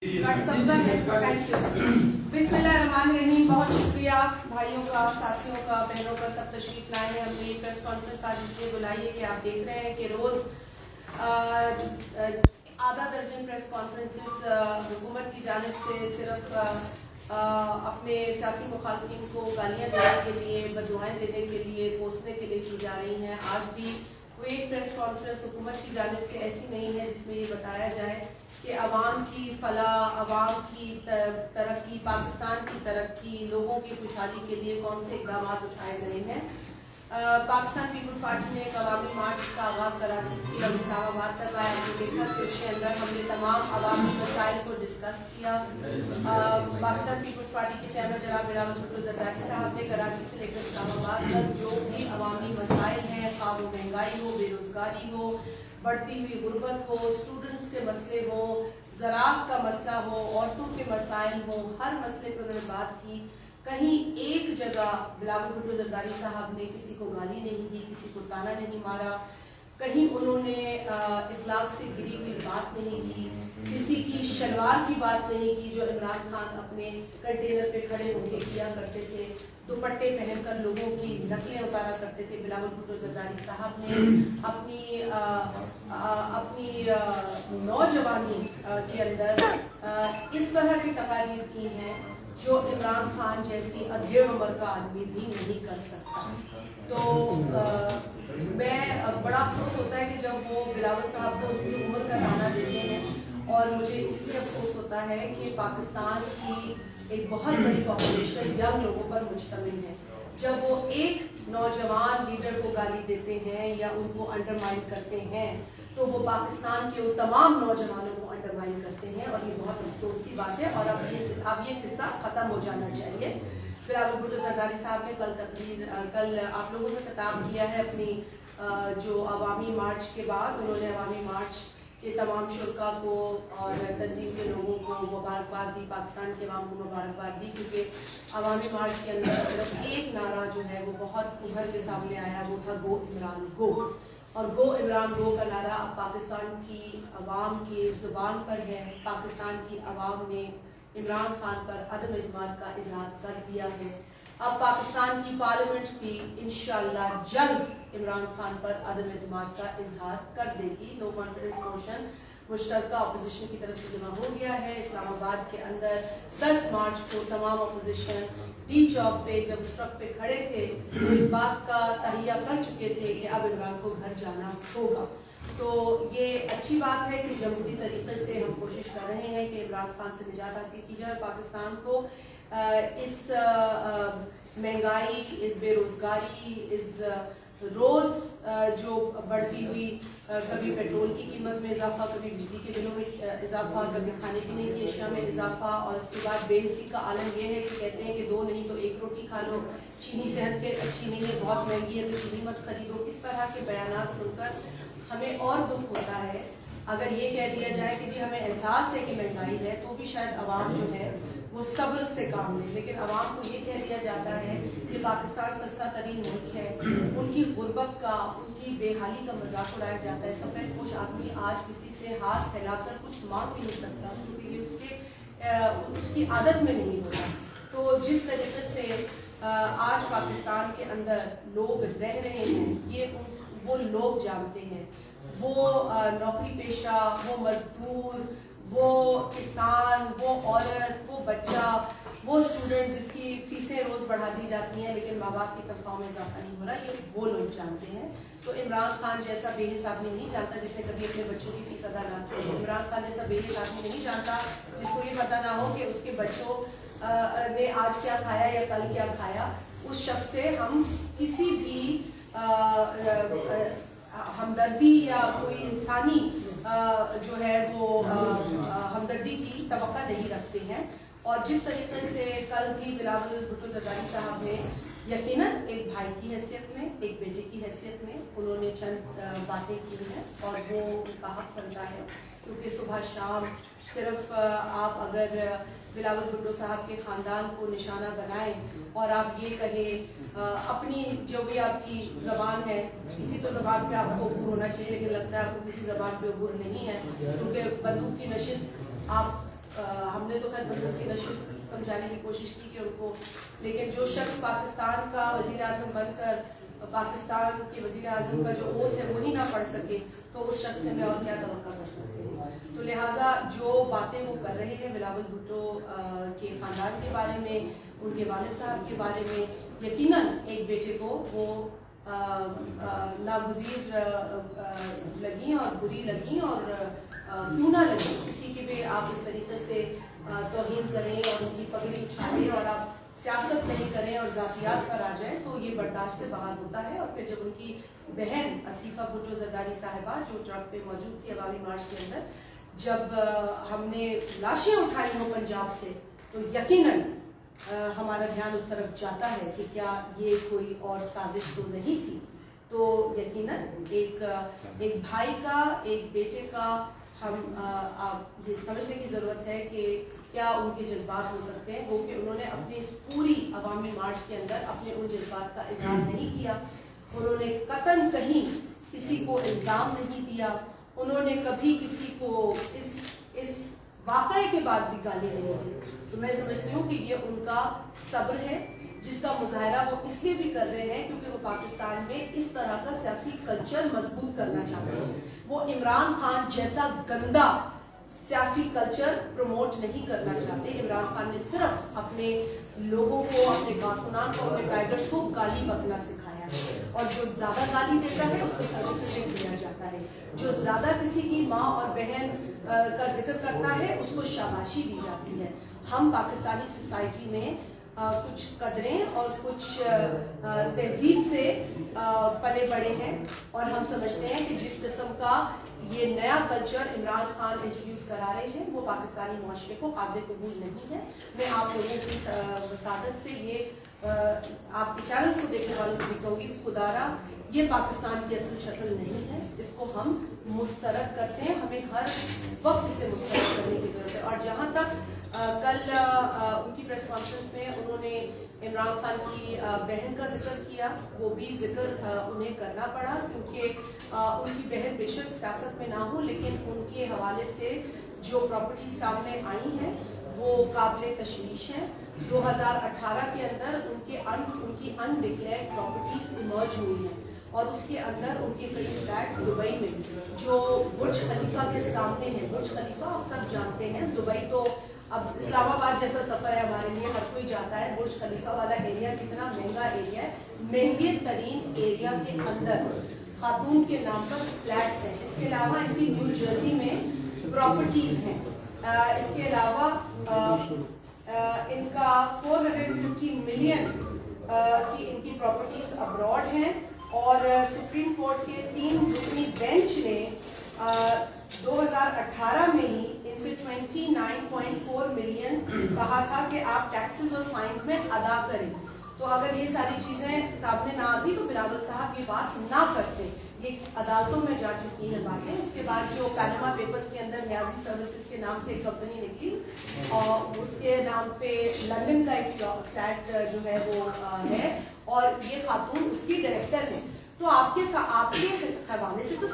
बिस्मिल्लाहिर्रहमानिर्रहीम। बहुत शुक्रिया भाइयों का, साथियों का, बहनों का, सब तशरीफ लाए हैं। हमने ये प्रेस कॉन्फ्रेंस आज इसलिए बुलाई है कि आप देख रहे हैं कि रोज़ आधा दर्जन प्रेस कॉन्फ्रेंसेस हुकूमत की जानिब से सिर्फ अपने सियासी मुखालफिन को गालियाँ देने के लिए, बददुआएं देने के लिए, कोसने के लिए की जा रही हैं। आज भी कोई एक प्रेस कॉन्फ्रेंस हुकूमत की जानिब से ऐसी नहीं है जिसमें ये बताया जाए कि अवाम की फलाह, अवाम की तरक्की, पाकिस्तान की तरक्की, लोगों की खुशहाली के लिए कौन से इक़दाम उठाए गए हैं। पाकिस्तान पीपल्स पार्टी ने एक अवामी मार्च का आगाज़ कराची से और इस्लामाबाद तक आया। हमने देखा कि इसके अंदर हमने तमाम अवामी मसाइल को डिस्कस किया। पाकिस्तान पीपल्स पार्टी के चेयरमैन जनाब बिलावल भुट्टो ज़रदारी साहब ने कराची से लेकर इस्लामाबाद तक जो भी अवामी मसाइल हैं, खा वो महंगाई हो, बेरोज़गारी हो, बढ़ती हुई गुर्बत हो, स्टूडेंट्स के मसले हो, ज़राअत का मसला हो, औरतों के मसाइल हो, हर मसले पर उन्होंने बात की। कहीं एक जगह बिलावल भुट्टो ज़रदारी साहब ने किसी को गाली नहीं दी, किसी को ताना नहीं मारा, कहीं उन्होंने इखलाक से गिरी हुई बात नहीं की, किसी की शलवार की बात नहीं की जो इमरान खान अपने कंटेनर पे खड़े होकर किया करते थे, दुपट्टे पहनकर लोगों की नकलें उतारा करते थे। बिलावल भुट्टो ज़रदारी साहब ने अपनी नौजवानी के अंदर इस तरह की तकारीर की हैं जो इमरान खान जैसी अधेड़ उम्र का आदमी भी नहीं कर सकता। तो मैं बड़ा अफसोस होता है कि जब वो बिलावल साहब को उनकी उम्र का ताना देते हैं, और मुझे इसलिए अफसोस होता है कि पाकिस्तान की एक बहुत बड़ी पॉपुलेशन यंग लोगों पर मुश्तमिल है। जब वो एक नौजवान लीडर को गाली देते हैं या उनको अंडरमाइन करते हैं तो वो पाकिस्तान के उन तमाम नौजवानों को अंडरमाइन करते हैं, और ये बहुत अफसोस की बात है। और अब ये किस्सा ख़त्म हो जाना चाहिए। बिलावल भुट्टो ज़रदारी साहब ने कल आप लोगों से खिताब किया है अपनी जो अवामी मार्च के बाद। उन्होंने अवामी मार्च के तमाम शुरका को और तंजीम के लोगों को मुबारकबाद दी, पाकिस्तान के अवाम को मुबारकबाद दी, क्योंकि अवामी मार्च के अंदर सिर्फ एक नारा जो है वो बहुत उभर के सामने आया, वो था गो इमरान गो। और गो इमरान गो का नारा अब पाकिस्तान की अवाम की ज़ुबान पर है। पाकिस्तान की अवाम ने इमरान खान पर अदम एतमाद का इजहार कर दिया है। अब पाकिस्तान की पार्लियामेंट भी इंशाअल्लाह जल्द इमरान खान पर अदम एतमाद का इजहार कर देगी। नो कॉन्फिडेंस मोशन मुश्तरका अपोजिशन की तरफ से जमा हो गया है। इस्लामाबाद के अंदर 10 मार्च को तमाम अपोजिशन डी चौक पे जब उस ट्रक पे खड़े थे तो इस बात का तहिया कर चुके थे कि अब इमरान को घर जाना होगा। तो ये अच्छी बात है कि जमहूरी तरीके से हम कोशिश कर रहे हैं कि इमरान खान से निजात हासिल की जाए। पाकिस्तान को इस महंगाई, इस बेरोज़गारी, इस रोज़ जो बढ़ती हुई कभी पेट्रोल की कीमत में इजाफा, कभी बिजली के बिलों में इजाफा, कभी खाने पीने की अशिया में इजाफा, और इसके बाद बेहिसी का आलम यह है कि कहते हैं कि 2 नहीं तो 1 रोटी खा लो, चीनी सेहत के अच्छी नहीं है, बहुत महंगी है तो चीनी मत खरीदो। इस तरह के बयानात सुनकर हमें और दुख होता है। अगर ये कह दिया जाए कि जी हमें एहसास है कि महंगाई है, तो भी शायद अवाम जो है वो सब्र से काम ले, लेकिन अवाम को ये कह दिया जाता है कि पाकिस्तान सस्ता तरीन मुल्क है, उनकी गुर्बत का, उनकी बेहाली का मजाक उड़ाया जाता है। सफ़ेद पोश आदमी आज किसी से हाथ फैलाकर कुछ मांग भी नहीं सकता, क्योंकि ये उसकी आदत में नहीं होता। तो जिस तरीके से आज पाकिस्तान के अंदर लोग रह रहे हैं, ये वो लोग जानते हैं। वो नौकरी पेशा, वो मजदूर, वो किसान, वो औरत, वो बच्चा, वो स्टूडेंट जिसकी फीसें रोज़ बढ़ा दी जाती हैं लेकिन माँ बाप की तनख्वाहों में इजाफा नहीं हो रहा, ये वो लोग जानते हैं। तो इमरान खान जैसा बेहिस आदमी नहीं जानता जिसने कभी अपने बच्चों की फीस अदा ना की। इमरान खान जैसा बेहिस आदमी नहीं जानता जिसको ये पता ना हो कि उसके बच्चों ने आज क्या खाया या कल क्या खाया। उस शख्स से हम किसी भी हमदर्दी या कोई इंसानी जो है वो हमदर्दी की तवक्का नहीं रखते हैं। और जिस तरीके से कल भी बिलावल भुट्टो ज़रदारी साहब ने यकीनन एक भाई की हैसियत में, एक बेटे की हैसियत में उन्होंने चंद बातें की हैं, और वो उनका हक बनता है, क्योंकि सुबह शाम सिर्फ आप अगर बिलावल भुट्टो साहब के ख़ानदान को निशाना बनाएं और आप ये कहें अपनी जो भी आपकी ज़बान है, किसी तो ज़बान पे आपको अबूर होना चाहिए, लेकिन लगता है आपको किसी ज़बान पे अबूर नहीं है, क्योंकि बंदूक की नशिस्त आप हमने तो खैर बंदूक की नशिश समझाने की कोशिश की कि उनको, लेकिन जो शख्स पाकिस्तान का वज़ीर आज़म बनकर पाकिस्तान के वज़ीर आज़म का जो ओथ है वही ना पढ़ सके तो उस शख्स से मैं और क्या तवक्का कर सकती हूँ। तो लिहाजा जो बातें वो कर रहे हैं बिलावल भुट्टो के ख़ानदान के बारे में, उनके वालिद साहब के बारे में, यकीनन एक बेटे को वो नागुज़ीर लगी और बुरी लगी और क्यों ना लगे, किसी के भी आप इस तरीके से तौहीन करें और उनकी पगड़ी उछालें और आप सियासत नहीं करें और ज़ातियात पर आ जाए तो ये बर्दाश्त से बाहर होता है। और फिर जब उनकी बहन असीफा भुट्टो ज़रदारी साहिबा जो ट्रक पे मौजूद थी अवामी मार्च के अंदर, जब हमने लाशें उठाई हो पंजाब से तो यकीनन हमारा ध्यान उस तरफ जाता है कि क्या ये कोई और साजिश तो नहीं थी। तो यकीनन एक भाई का, एक बेटे का हम ये समझने की ज़रूरत है कि क्या उनके जज्बात हो सकते हैं, वो कि उन्होंने अपनी इस पूरी अवामी मार्च के अंदर अपने उन जज्बात का इजहार नहीं किया। उन्होंने कतन कहीं किसी को इल्ज़ाम नहीं दिया, उन्होंने कभी किसी को इस वाक़ये के बाद भी गाली नहीं दी। तो मैं समझती हूँ कि ये उनका सब्र है जिसका मुजाहरा वो इसलिए भी कर रहे हैं क्योंकि वो पाकिस्तान में इस तरह का सियासी कल्चर मजबूत करना चाहते हैं। वो इमरान खान जैसा गंदा सियासी कल्चर प्रमोट नहीं करना चाहते। इमरान खान ने सिर्फ अपने लोगों को, अपने कारकुनान को, अपने गाइडर्स को गाली बकना सिखाया है और जो ज़्यादा गाली देता है उसको सर्टिफिकेट दिया जाता है, जो ज़्यादा किसी की माँ और बहन का जिक्र करता है उसको शाबाशी दी जाती है। हम पाकिस्तानी सोसाइटी में कुछ कदरें और कुछ तहजीब से पले बड़े हैं और हम समझते हैं कि जिस किस्म का ये नया कल्चर इमरान खान इंट्रोड्यूस करा रहे हैं वो पाकिस्तानी मुआशरे को काबिल कबूल नहीं है। मैं आप लोगों की वसादत से ये आपके चैनल्स को देखने वालों को भी कहूँगी खुदारा ये पाकिस्तान की असल शक्ल नहीं है, इसको हम मुस्तरद करते हैं, हमें हर वक्त इसे मुस्तरद करने की ज़रूरत है। और जहाँ तक कल उनकी प्रेस कॉन्फ्रेंस में उन्होंने इमरान खान की बहन का जिक्र किया, वो भी जिक्र उन्हें करना पड़ा क्योंकि उनकी बहन बेशक सियासत में ना हो लेकिन उनके हवाले से जो प्रॉपर्टी सामने आई हैं वो काबिल तशवीश है। 2018 के अंदर उनकी अनडिक्लेयर्ड प्रॉपर्टीज इमर्ज हुई हैं और उसके अंदर उनके कई फ्लैट्स दुबई में जो बुर्ज खलीफा के सामने हैं। बुर्ज खलीफा आप सब जानते हैं, दुबई तो अब इस्लामाबाद जैसा सफ़र है हमारे लिए, हर कोई जाता है। बुर्ज खलीफा वाला एरिया कितना महंगा एरिया है, महंगे तरीन एरिया के अंदर खातून के नाम पर फ्लैट्स हैं। इसके अलावा इनकी न्यू जर्सी में प्रॉपर्टीज़ हैं। इसके अलावा इनका 450 मिलियन की इनकी प्रॉपर्टीज़ अब्रॉड हैं और सुप्रीम कोर्ट के 3 रुकनी बेंच ने 2018 में ही इनसे 29.4 मिलियन कहा था कि आप टैक्सेस और फाइन्स में अदा करें। तो अगर ये सारी चीज़ें सामने ना आती तो बिलावल साहब ये बात ना करते। ये अदालतों में जा चुकी हैं बातें। उसके बाद जो पैनामा पेपर्स के अंदर न्याजी सर्विसेज के नाम से एक कंपनी निकली और उसके नाम पे लंदन का एक फ्लैट जो है वो है और ये खातून उसकी डायरेक्टर है। तो आपके हवाले से तो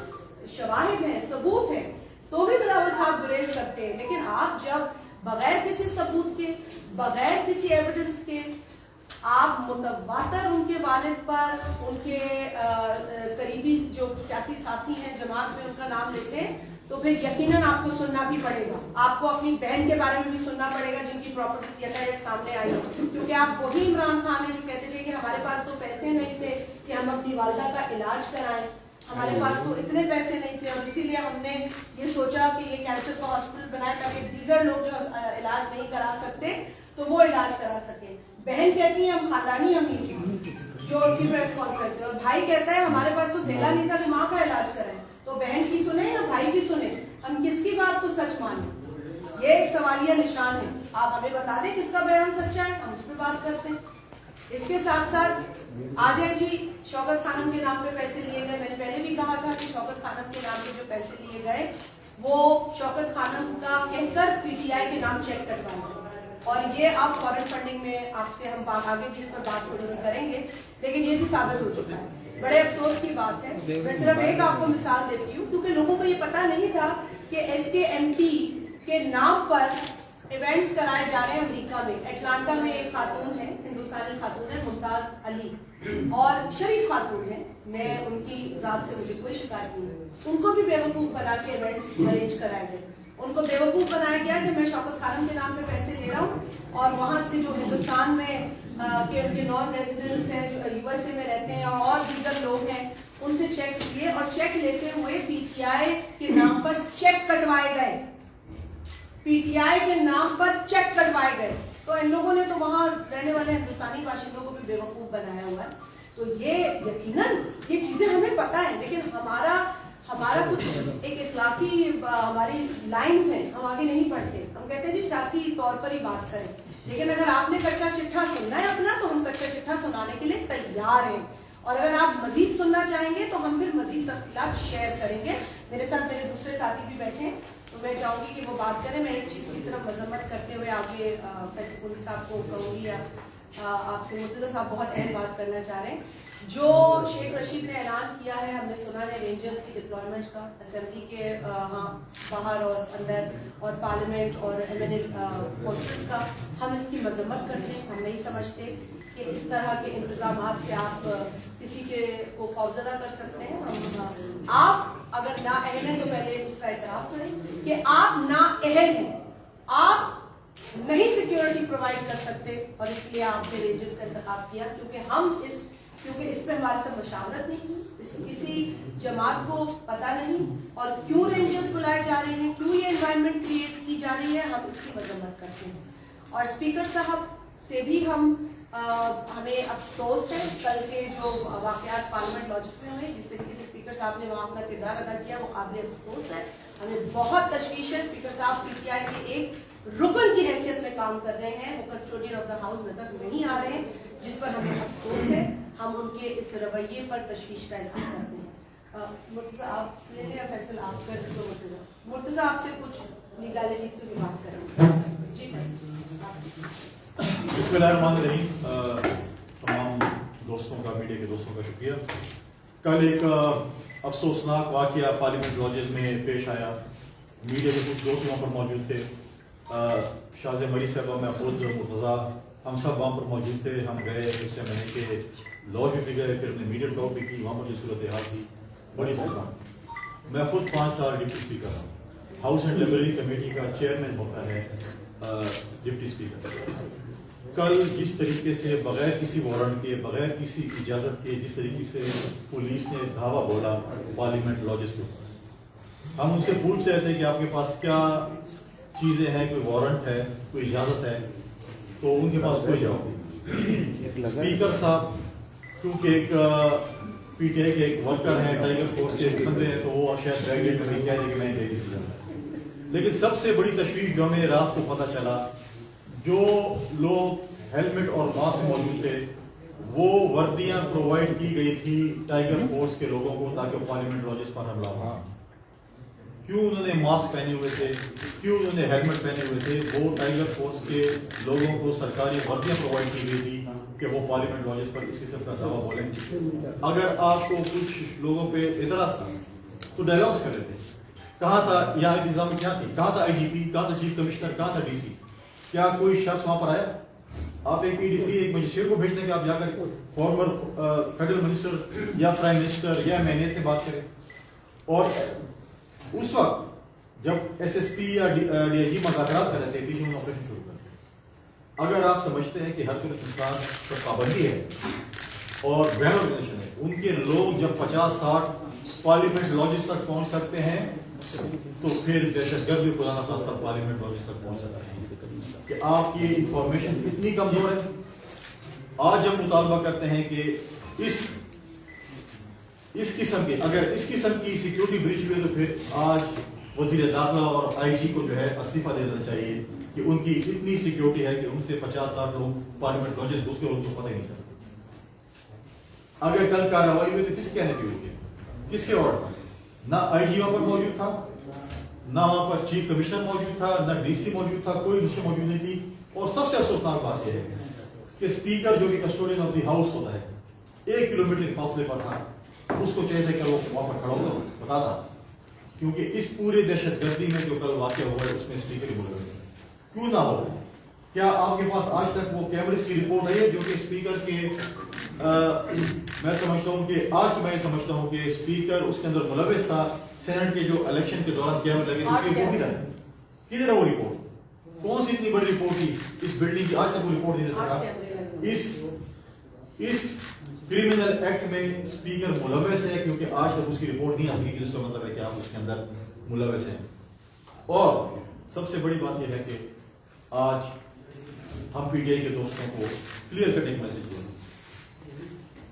शवाहिद हैं, सबूत हैं, तो भी बिलावल साहब गुरेज करते हैं। लेकिन आप जब बगैर किसी सबूत के, बगैर किसी एविडेंस के आप मुतवातर उनके वालिद पर, उनके करीबी जो सियासी साथी हैं जमात में उनका नाम लेते हैं तो फिर यकीनन आपको सुनना भी पड़ेगा। आपको अपनी बहन के बारे में भी सुनना पड़ेगा जिनकी प्रॉपर्टीज यकायक सामने आई है, क्योंकि आप वही इमरान खान है जो कहते थे कि हमारे पास तो पैसे नहीं थे कि हम अपनी वालदा का इलाज कराएं, हमारे पास तो इतने पैसे नहीं थे और इसीलिए हमने ये सोचा कि ये कैंसर का हॉस्पिटल बनाए ताकि दीगर लोग जो इलाज नहीं करा सकते तो वो इलाज करा सके। बहन कहती है हम खानदानी अमीर हैं, जो उनकी प्रेस कॉन्फ्रेंस है, और भाई कहता है हमारे पास तो देला नहीं था कि माँ का इलाज करें। तो बहन की सुने या भाई की सुने, हम किसकी बात को सच माने? ये एक सवालिया निशान है। आप हमें बता दें किसका बयान सच्चा है, हम उस पर बात करते हैं। इसके साथ साथ आ जाए जी शौकत खानम के नाम पे पैसे लिए गए। मैंने पहले भी कहा था कि शौकत खानम के नाम पे जो पैसे लिए गए वो शौकत खानम का कहकर पीटीआई के नाम चेक करवाए और ये आप फॉरेन फंडिंग में आपसे हम आगे भी इस पर बात थोड़ी सी करेंगे, लेकिन ये भी साबित हो चुका है। बड़े अफसोस की बात है। मैं सिर्फ एक आपको मिसाल देती हूँ क्योंकि लोगों को ये पता नहीं था कि SKMP के नाम पर इवेंट्स कराए जा रहे हैं अमेरिका में। एटलांटा में एक खातून है, हिंदुस्तानी खातून है, मुमताज अली, और शरीफ खातून है, मैं उनकी जात से मुझे कोई शिकायत नहीं। उनको भी बेवकूफ़ बना के इवेंट्स अरेंज कराए गए। उनको बेवकूफ़ बनाया गया कि मैं शौकत खानम के नाम पे पैसे ले रहा हूँ, और वहाँ से जो हिंदुस्तान में के उनके नॉन रेजिडेंट्स हैं, जो यूएसए में रहते हैं और दीगर लोग हैं, उनसे चेक्स लिए, और चेक लेते हुए पीटीआई के नाम पर चेक कटवाए गए। पीटीआई के नाम पर चेक कटवाए गए। तो इन लोगों ने तो वहाँ रहने वाले हिंदुस्तानी बाशिंदों को भी बेवकूफ़ बनाया हुआ है। तो ये यकीनन ये चीज़ें हमें पता है, लेकिन हमारा कुछ एक इखलाकी हमारी लाइंस हैं, हम आगे नहीं बढ़ते। हम कहते हैं जी सियासी तौर पर ही बात करें, लेकिन अगर आपने कच्चा चिट्ठा सुनना है अपना, तो हम कच्चा चिट्ठा सुनाने के लिए तैयार हैं। और अगर आप मजीद सुनना चाहेंगे तो हम फिर मजीद तफसीलात शेयर करेंगे। मेरे साथ मेरे दूसरे साथी भी बैठे हैं, तो मैं चाहूँगी कि वो बात करें। मैं एक चीज़ की सिर्फ मजम्मत करते हुए आगे फैसल साहब को कहूँगी, या आपसे मुर्तज़ा साहब बहुत अहम बात करना चाह रहे हैं। जो शेख रशीद ने ऐलान किया है, हमने सुना है रेंजर्स की डिप्लॉयमेंट का असेंबली के बाहर और अंदर, और पार्लियामेंट और एमएनए हॉस्टल्स का, हम इसकी मजम्मत करते हैं। हम नहीं समझते कि इस तरह के इंतजामात से आप किसी के को खौफजदा कर सकते हैं। आप अगर नाअहल हैं तो पहले उसका एतराफ़ करें कि आप नाअहल हैं, आप नहीं सिक्योरिटी प्रोवाइड कर सकते, और इसलिए आपने रेंजर्स का इंतखाब किया। क्योंकि इस पे हमारे साथ मशावरत नहीं, किसी जमात को पता नहीं, और क्यों रेंजर्स बुलाए जा रहे हैं, क्यों ये एनवायरनमेंट क्रिएट की जा रही है, हम इसकी मजम्मत करते हैं। और स्पीकर साहब से भी हमें अफसोस है, कल के जो वाक़यात पार्लियामेंट लॉजिक्स में हुए, जिस तरीके से स्पीकर साहब ने वहाँ अपना किरदार अदा किया, वो काबिल अफसोस है। हमें बहुत तशवीश है। स्पीकर साहब पीटीआई के एक रुकन की हैसियत में काम कर रहे हैं, वो कस्टोडियन ऑफ द हाउस नजर नहीं आ रहे हैं, जिस पर हमें अफसोस है। हम उनके इस रवैये पर तशवीश का इज़हार करते हैं। मुर्तज़ा आप ले लें, फैसल आप कर दो। मुर्तज़ा आपसे कुछ लीगैलिटीज़ पे भी बात करेंगे। जी बिस्मिल्लाहिर्रहमानिर्रहीम। तमाम दोस्तों का, मीडिया के दोस्तों का शुक्रिया। कल एक अफसोसनाक वाक़या पार्लियामेंट लॉजेस में पेश आया। मीडिया के कुछ दोस्त वहाँ पर मौजूद थे, शाज़ मरी साहबा, मैं खुद, मुर्तज़ा, हम सब वहाँ पर मौजूद थे। हम गए, उससे मैंने के लॉज में भी गए, फिर हमने मीडिया टॉक भी की। वहाँ पर जो सूरत हाल थी बड़ी खौफनाक। मैं खुद 5 साल डिप्टी स्पीकर हूँ, हाउस एंड लाइब्रेरी कमेटी का चेयरमैन होता है डिप्टी स्पीकर। कल जिस तरीके से बगैर किसी वारंट के, बगैर किसी इजाज़त के, जिस तरीके से पुलिस ने धावा बोला पार्लियामेंट लॉजेस के ऊपर, हम उनसे पूछ रहे थे कि आपके पास क्या चीज़ें हैं, कोई वारंट है, कोई इजाज़त है, तो उनके पास कोई जवाब नहीं। स्पीकर साहब क्योंकि एक पीटीआई के एक वर्कर हैं, टाइगर फोर्स के बंदे हैं, तो वो शायद ब्रैकेट में कह दें कि मैंने दे दी। लेकिन सबसे बड़ी तशवीश जो हमें रात को पता चला, जो लोग हेलमेट और मास्क मौजूद थे, वो वर्दियां प्रोवाइड की गई थी टाइगर फोर्स के लोगों को, ताकि पार्लियामेंट लॉजेस पर हमला हो। क्यों उन्होंने मास्क पहने हुए थे, क्यों उन्होंने हेलमेट पहने हुए थे? वो टाइगर फोर्स के लोगों को सरकारी वर्दियां प्रोवाइड की गई थी कि वो पार्लियामेंट लॉजेस पर इस किस्म का दावा बोलेंगे। अगर आपको कुछ लोगों पे इतराज था तो डायलॉग्स कर लेते। कहाँ था यहाँ इंतजाम, क्या थी, कहाँ था आईजीपी, कहाँ था चीफ कमिश्नर, कहाँ था डीसी? क्या कोई शख्स वहां पर आया? आप एक पीडीसी, एक मजिस्ट्रेट को भेज दें कि आप जाकर फॉर्मर फेडरल मिनिस्टर या प्राइम मिनिस्टर या एमएनए से बात करें। और उस वक्त जब एसएसपी या डीआईजी मुज़ाकरात कर रहे थे, पीछे ऑपरेशन शुरू कर। अगर आप समझते हैं कि हर कोई हिंदुस्तान पर पाबंदी है और बैन ऑर्गेनाइजेशन है, उनके लोग जब 50-60 पार्लियामेंट लॉजेस तक पहुंच सकते हैं, तो फिर दहशतगर्द खुदा न खास्ता पार्लियामेंट लॉजेस तक पहुंच सकते हैं। कि आपकी इंफॉर्मेशन इतनी कमजोर है। आज हम मुतालबा करते हैं कि इस किस्म की, अगर इस किस्म की सिक्योरिटी ब्रीच हुई, तो फिर आज वजीर दाखिला और आईजी को जो है इस्तीफा दे देना चाहिए कि उनकी इतनी सिक्योरिटी है कि उनसे 50-60 लोग पार्लियामेंट लॉजेस घुस के उनको पता ही नहीं चलता। अगर कल कार्रवाई हुई तो किसके कहने की हुई, किसके ऑर्डर? ना आईजी वहां पर मौजूद था, ना वहां पर चीफ कमिश्नर मौजूद था, ना डीसी मौजूद था, कोई मिनिस्टर मौजूद नहीं थी। और सबसे अफसोसनाक बात यह है कि स्पीकर जो कि कस्टोडियन ऑफ द हाउस होता है, 1 किलोमीटर के फासले पर था, उसको चाहिए था कि वो वहां पर खड़ा होकर बताता, क्योंकि इस पूरे दहशतगर्दी में जो कल वाक़या हुआ है उसमें स्पीकर ही बोल रहे थे। کیوں نہ ہو؟ کیا آپ کے پاس آج تک وہ کیمرز کی رپورٹ آئی ہے جو کہ اسپیکر کے میں سمجھتا ہوں کہ آج میں سمجھتا ہوں کہ اسپیکر اس کے اندر ملوث تھا سینٹ کے جو الیکشن کے دوران کیمرے لگے اس کی رپورٹ کدھر ہے وہ رپورٹ؟ کون سی اتنی بڑی رپورٹ تھی اس بلڈنگ کی؟ آج تک وہ رپورٹ نہیں دے سکا. اس کرمنل ایکٹ میں اسپیکر ملوث ہے کیونکہ آج تک اس کی رپورٹ نہیں آ سکی. جس کا مطلب ہے کہ آپ اس کے اندر ملوث ہیں. اور سب سے بڑی بات یہ ہے کہ آج ہم پی ٹی آئی کے دوستوں کو کلیئر کٹ ایک میسج دیں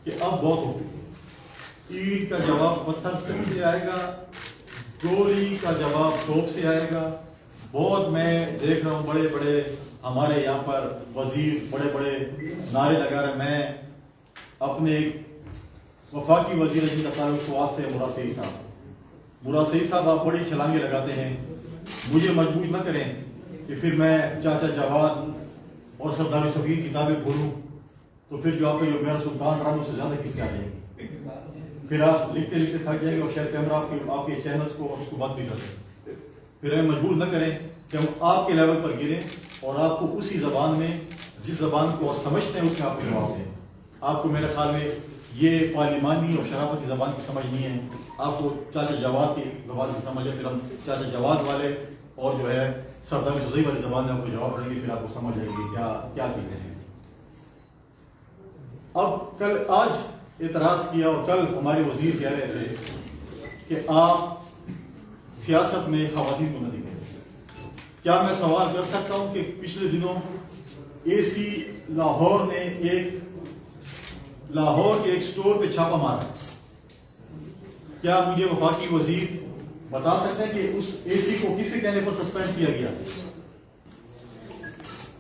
کہ اب بہت ہو گئی. اینٹ کا جواب پتھر سے آئے گا, گولی کا جواب توپ سے آئے گا. بہت میں دیکھ رہا ہوں بڑے بڑے ہمارے یہاں پر وزیر بڑے بڑے نعرے لگا رہے. میں اپنے ایک وفاقی وزیر جن کا تعلق سوات سے مراد سعید صاحب, مراد سعید صاحب آپ بڑی چھلانگیں لگاتے ہیں, مجھے مجبور نہ کریں کہ پھر میں چاچا جواد اور سردار یوسف کی کتابیں کھولوں تو پھر جو آپ کا جو میرا سلطان رہا اس سے زیادہ کس کے آ جائیں گے. پھر آپ لکھتے لکھتے تھک جائیں گے اور شاید کیمرہ آپ کے چینلز کو اور اس کو بند بھی کر دیں. پھر ہمیں مجبور نہ کریں کہ ہم آپ کے لیول پر گریں اور آپ کو اسی زبان میں جس زبان کو آپ سمجھتے ہیں اس میں آپ کو جواب دیں. آپ کو میرے خیال میں یہ پارلیمانی اور شرافت کی زبان کی سمجھ نہیں ہے. آپ کو چاچا جواد کی زبان کی سمجھ ہے. پھر ہم چاچا جواد والے اور جو ہے سردار سوزئی والی زبان میں آپ کو جواب دیں گے. پھر آپ کو سمجھ آئے گی کیا چیزیں ہیں. اب آج اعتراض کیا اور کل ہمارے وزیر کہہ رہے تھے کہ آپ سیاست میں خواتین کو نہ دکھیں. کیا میں سوال کر سکتا ہوں کہ پچھلے دنوں اے سی لاہور نے لاہور کے ایک سٹور پہ چھاپا مارا, کیا مجھے وفاقی وزیر بتا سکتے ہیں کہ اس اے سی کو کس کے کہنے پر سسپینڈ کیا گیا؟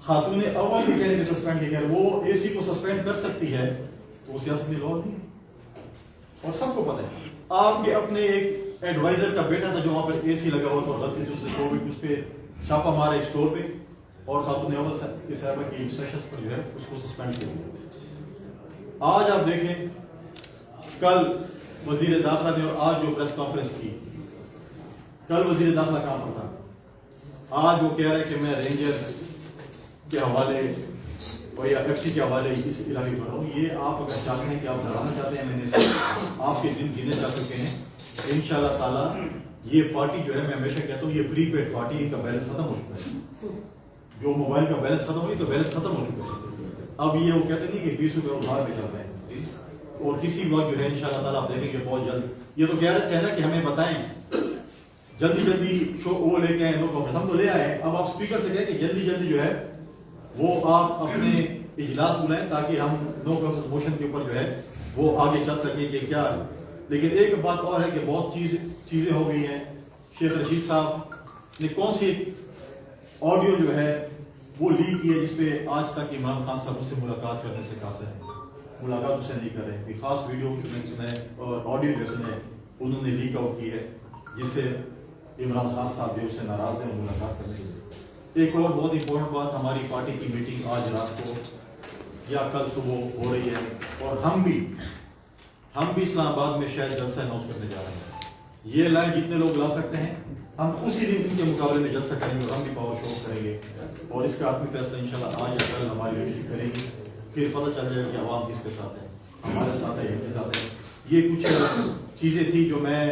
خاتون اول کے کہنے پر سسپینڈ کیا گیا. وہ اے سی کو سسپینڈ کر سکتی ہے تو وہ سیاست میں لاہور نہیں. اور سب کو پتہ ہے آپ کے اپنے ایک ایڈوائزر کا بیٹا تھا جو وہاں پر اے سی لگا ہوا تھا اور غلطی سے اس پہ چھاپا مارا ایک سٹور پہ اور خاتون اول کے صاحبہ کی انسٹرکشنز پر جو ہے اس کو سسپینڈ کیا. آج آپ دیکھیں کل وزیر داخلہ نے اور آج جو پریس کانفرنس کی, کل وزیر داخلہ کہاں پر تھا, آج وہ کہہ رہے کہ میں رینجرز کے حوالے اور یا ایف سی کے حوالے اس علاقے پر ہوں. یہ آپ اگر چاہتے ہیں کہ آپ ڈرانا چاہتے ہیں, میں نے آپ کے دن گنے جا چکے ہیں. انشاءاللہ تعالیٰ یہ پارٹی جو ہے میں ہمیشہ کہتا ہوں یہ پری پیڈ پارٹی, ان کا بیلنس ختم ہو چکا ہے. جو موبائل کا بیلنس ختم ہوئی تو بیلنس ختم ہو چکا ہے. اب یہ وہ کہتے نہیں کہ 20 روپے ادھار پہ چل رہے ہیں اور کسی وقت جو ہے انشاءاللہ تعالیٰ آپ دیکھیں گے بہت جلد. یہ تو کہہ رہے تھے کہ ہمیں بتائیں جلدی شو وہ لے کے آئے لوگ, ہم تو لے آئے. اب آپ اسپیکر سے کہیں کہ جلدی جو ہے وہ آپ اپنے اجلاس بلائیں تاکہ ہم نو کانفرنس موشن کے اوپر جو ہے وہ آگے چل سکے کہ کیا. لیکن ایک بات اور ہے کہ بہت چیزیں ہو گئی ہیں. شیخ رشید صاحب نے کون سی آڈیو جو ہے وہ لیک کی ہے جس پہ آج تک عمران خان صاحب اس سے ملاقات کرنے سے قاصر ہیں, ملاقات اسے نہیں کر رہے. کوئی خاص ویڈیو سنے اور آڈیو جو سنے انہوں نے لیک آؤٹ کی ہے جس سے عمران خان صاحب بھی اس سے ناراض ہیں اور ملاقات کرنے کے. ایک اور بہت امپورٹنٹ بات, ہماری پارٹی کی میٹنگ آج رات کو یا کل صبح ہو رہی ہے اور ہم بھی اسلام آباد میں شاید جلسہ اناؤنس کرنے جا رہے ہیں. یہ لائن جتنے لوگ لا سکتے ہیں ہم اسی دن ان کے مقابلے میں جلسہ کریں گے اور ہم بھی پاور شو کریں گے اور اس کا آخری فیصلہ انشاءاللہ آج یا کل ہماری لیڈرشپ کرے گی. پھر پتہ چل جائے کہ عوام کس کے ساتھ ہے, ہمارے ساتھ ہے ان کے ساتھ ہے. یہ کچھ چیزیں تھیں جو میں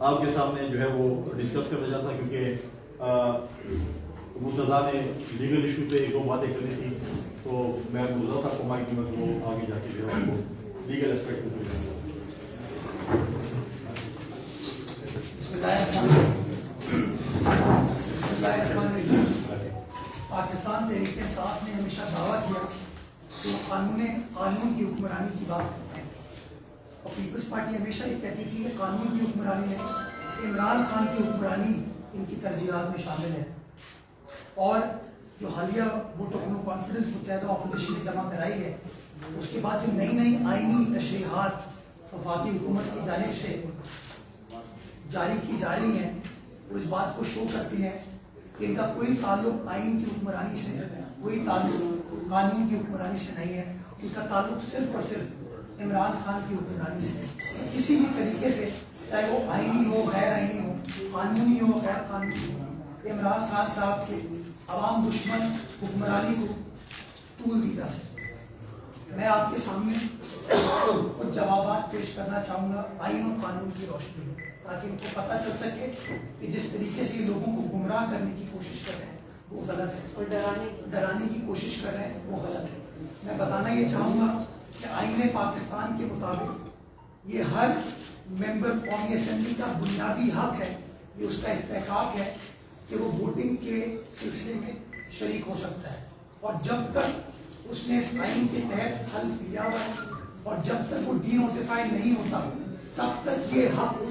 آپ کے سامنے جو ہے وہ ڈسکس کرنا چاہتا کیونکہ مرتضیٰ نے لیگل ایشو پہ 2 باتیں کرنی تھی تو میں مرتضیٰ صاحب کو مائک دوں گا وہ آگے جا کے جو ہے وہ لیگل اسپیکٹ پہ جائیں گا. پاکستان تحریک انصاف نے ہمیشہ دعویٰ کیا کہ وہ قانون کی حکمرانی کی بات کرتے ہیں اور پیپلز پارٹی ہمیشہ یہ کہتی تھی کہ قانون کی حکمرانی میں عمران خان کی حکمرانی ان کی ترجیحات میں شامل ہے. اور جو حالیہ ووٹ آف نو کانفیڈنس متحدہ اپوزیشن نے جمع کرائی ہے اس کے بعد جو نئی آئینی تشریحات وفاقی حکومت کی جانب سے جاری کی جا رہی ہیں وہ اس بات کو شو کرتی ہیں کہ ان کا کوئی تعلق آئین کی حکمرانی سے, کوئی تعلق قانون کی حکمرانی سے نہیں ہے. ان کا تعلق صرف اور صرف عمران خان کی حکمرانی سے ہے. کسی بھی طریقے سے چاہے وہ آئینی ہو, غیر آئینی ہو, قانونی ہو, غیر قانونی ہو, عمران خان صاحب کے عوام دشمن حکمرانی کو طول دی جا سکے. میں آپ کے سامنے کچھ جوابات پیش کرنا چاہوں گا آئین و قانون کی روشنی میں, تاکہ ان کو پتہ چل سکے کہ جس طریقے سے یہ لوگوں کو گمراہ کرنے کی کوشش کر رہے ہیں وہ غلط ہے, اور ڈرانے کی کوشش کر رہے ہیں وہ غلط ہے. میں بتانا یہ چاہوں گا کہ آئین پاکستان کے مطابق یہ ہر ممبر قومی اسمبلی کا بنیادی حق ہے, یہ اس کا استحقاق ہے کہ وہ ووٹنگ کے سلسلے میں شریک ہو سکتا ہے. اور جب تک اس نے اس آئین کے تحت حلف لیا ہوا ہے اور جب تک وہ ڈی نوٹیفائی نہیں ہوتا تب تک یہ حق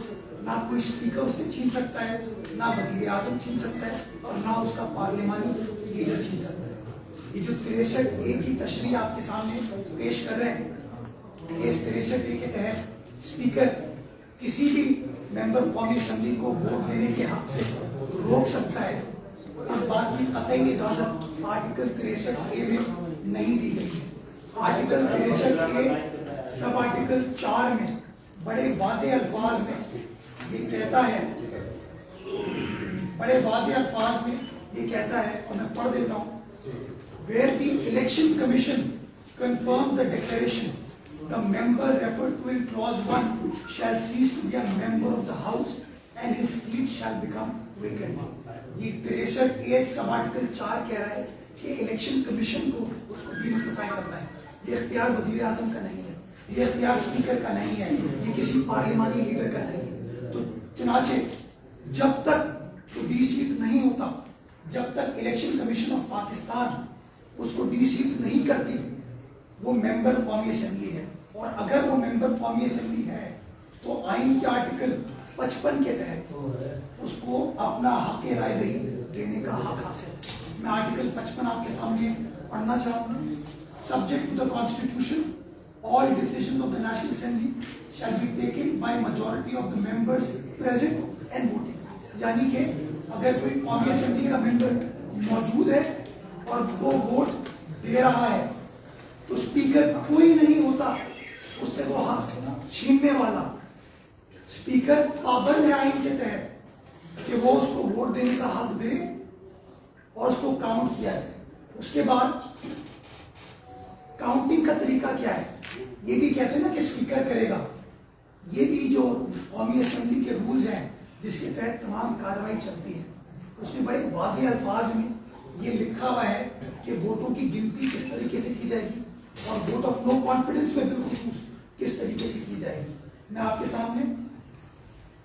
نہ کوئی اسپیکر اسے چھین سکتا ہے, نہ وزیر اعظم چھین سکتا ہے, اور نہ اس کا پارلیمانی لیڈر چھین سکتا ہے. یہ جو 63A کی تشریح آپ کے سامنے پیش کر رہے ہیں, اس 63A کے تحت اسپیکر کسی بھی ممبر قومی اسمبلی کو ووٹ دینے کے حق سے روک سکتا ہے. اس بات کی قطعی اجازت آرٹیکل 63A میں نہیں دی گئی ہے. آرٹیکل 63A سب آرٹیکل 4 میں بڑے واضح الفاظ میں یہ کہتا ہے, بڑے واضح الفاظ میں یہ کہتا ہے, اور میں پڑھ دیتا ہوں. Where the election commission confirms the declaration, the member referred to in clause 1 shall cease to be a member of the house and his seat shall become vacant. یہ 63A سب آرٹیکل 4 کہہ رہا ہے کہ election commission کو اس کو D notify کرنا ہے. یہ اختیار وزیر اعظم کا نہیں ہے, یہ اختیار اسپیکر کا نہیں ہے, یہ کسی پارلیمانی لیڈر کا نہیں ہے. تو چنانچہ جب تک وہ ڈی سیٹ نہیں ہوتا, جب تک الیکشن کمیشن آف پاکستان اس کو ڈی سیٹ نہیں کرتی, وہ ممبر قومی اسمبلی ہے. اور اگر وہ ممبر قومی اسمبلی ہے تو آئین کے آرٹیکل 55 کے تحت اس کو اپنا حق رائے دہی دینے کا حق حاصل ہے. میں آرٹیکل 55 آپ کے سامنے پڑھنا چاہوں گا. Subject to the constitution all decisions of the National Assembly shall be taken by majority of the members present and voting. یعنی کہ اگر کوئی قومی اسمبلی کا ممبر موجود ہے اور وہ ووٹ دے رہا ہے تو اسپیکر کوئی نہیں ہوتا اس سے وہ حق چھیننے والا. اسپیکر پابند ہے آئین کے تحت کہ وہ اس کو ووٹ دینے کا حق دے اور اس کو کاؤنٹ کیا جائے. اس کے بعد کاؤنٹنگ کا طریقہ کیا ہے, یہ بھی کہتے ہیں نا کہ اسپیکر کرے گا. یہ بھی جو قومی اسمبلی کے رولز ہیں جس کے تحت تمام کارروائی چلتی ہے, اس میں بڑے واضح الفاظ میں یہ لکھا ہوا ہے کہ ووٹوں کی گنتی کس طریقے سے کی جائے گی اور ووٹ آف نو کانفیڈنس میں بالخصوص کس طریقے سے کی جائے گی. میں آپ کے سامنے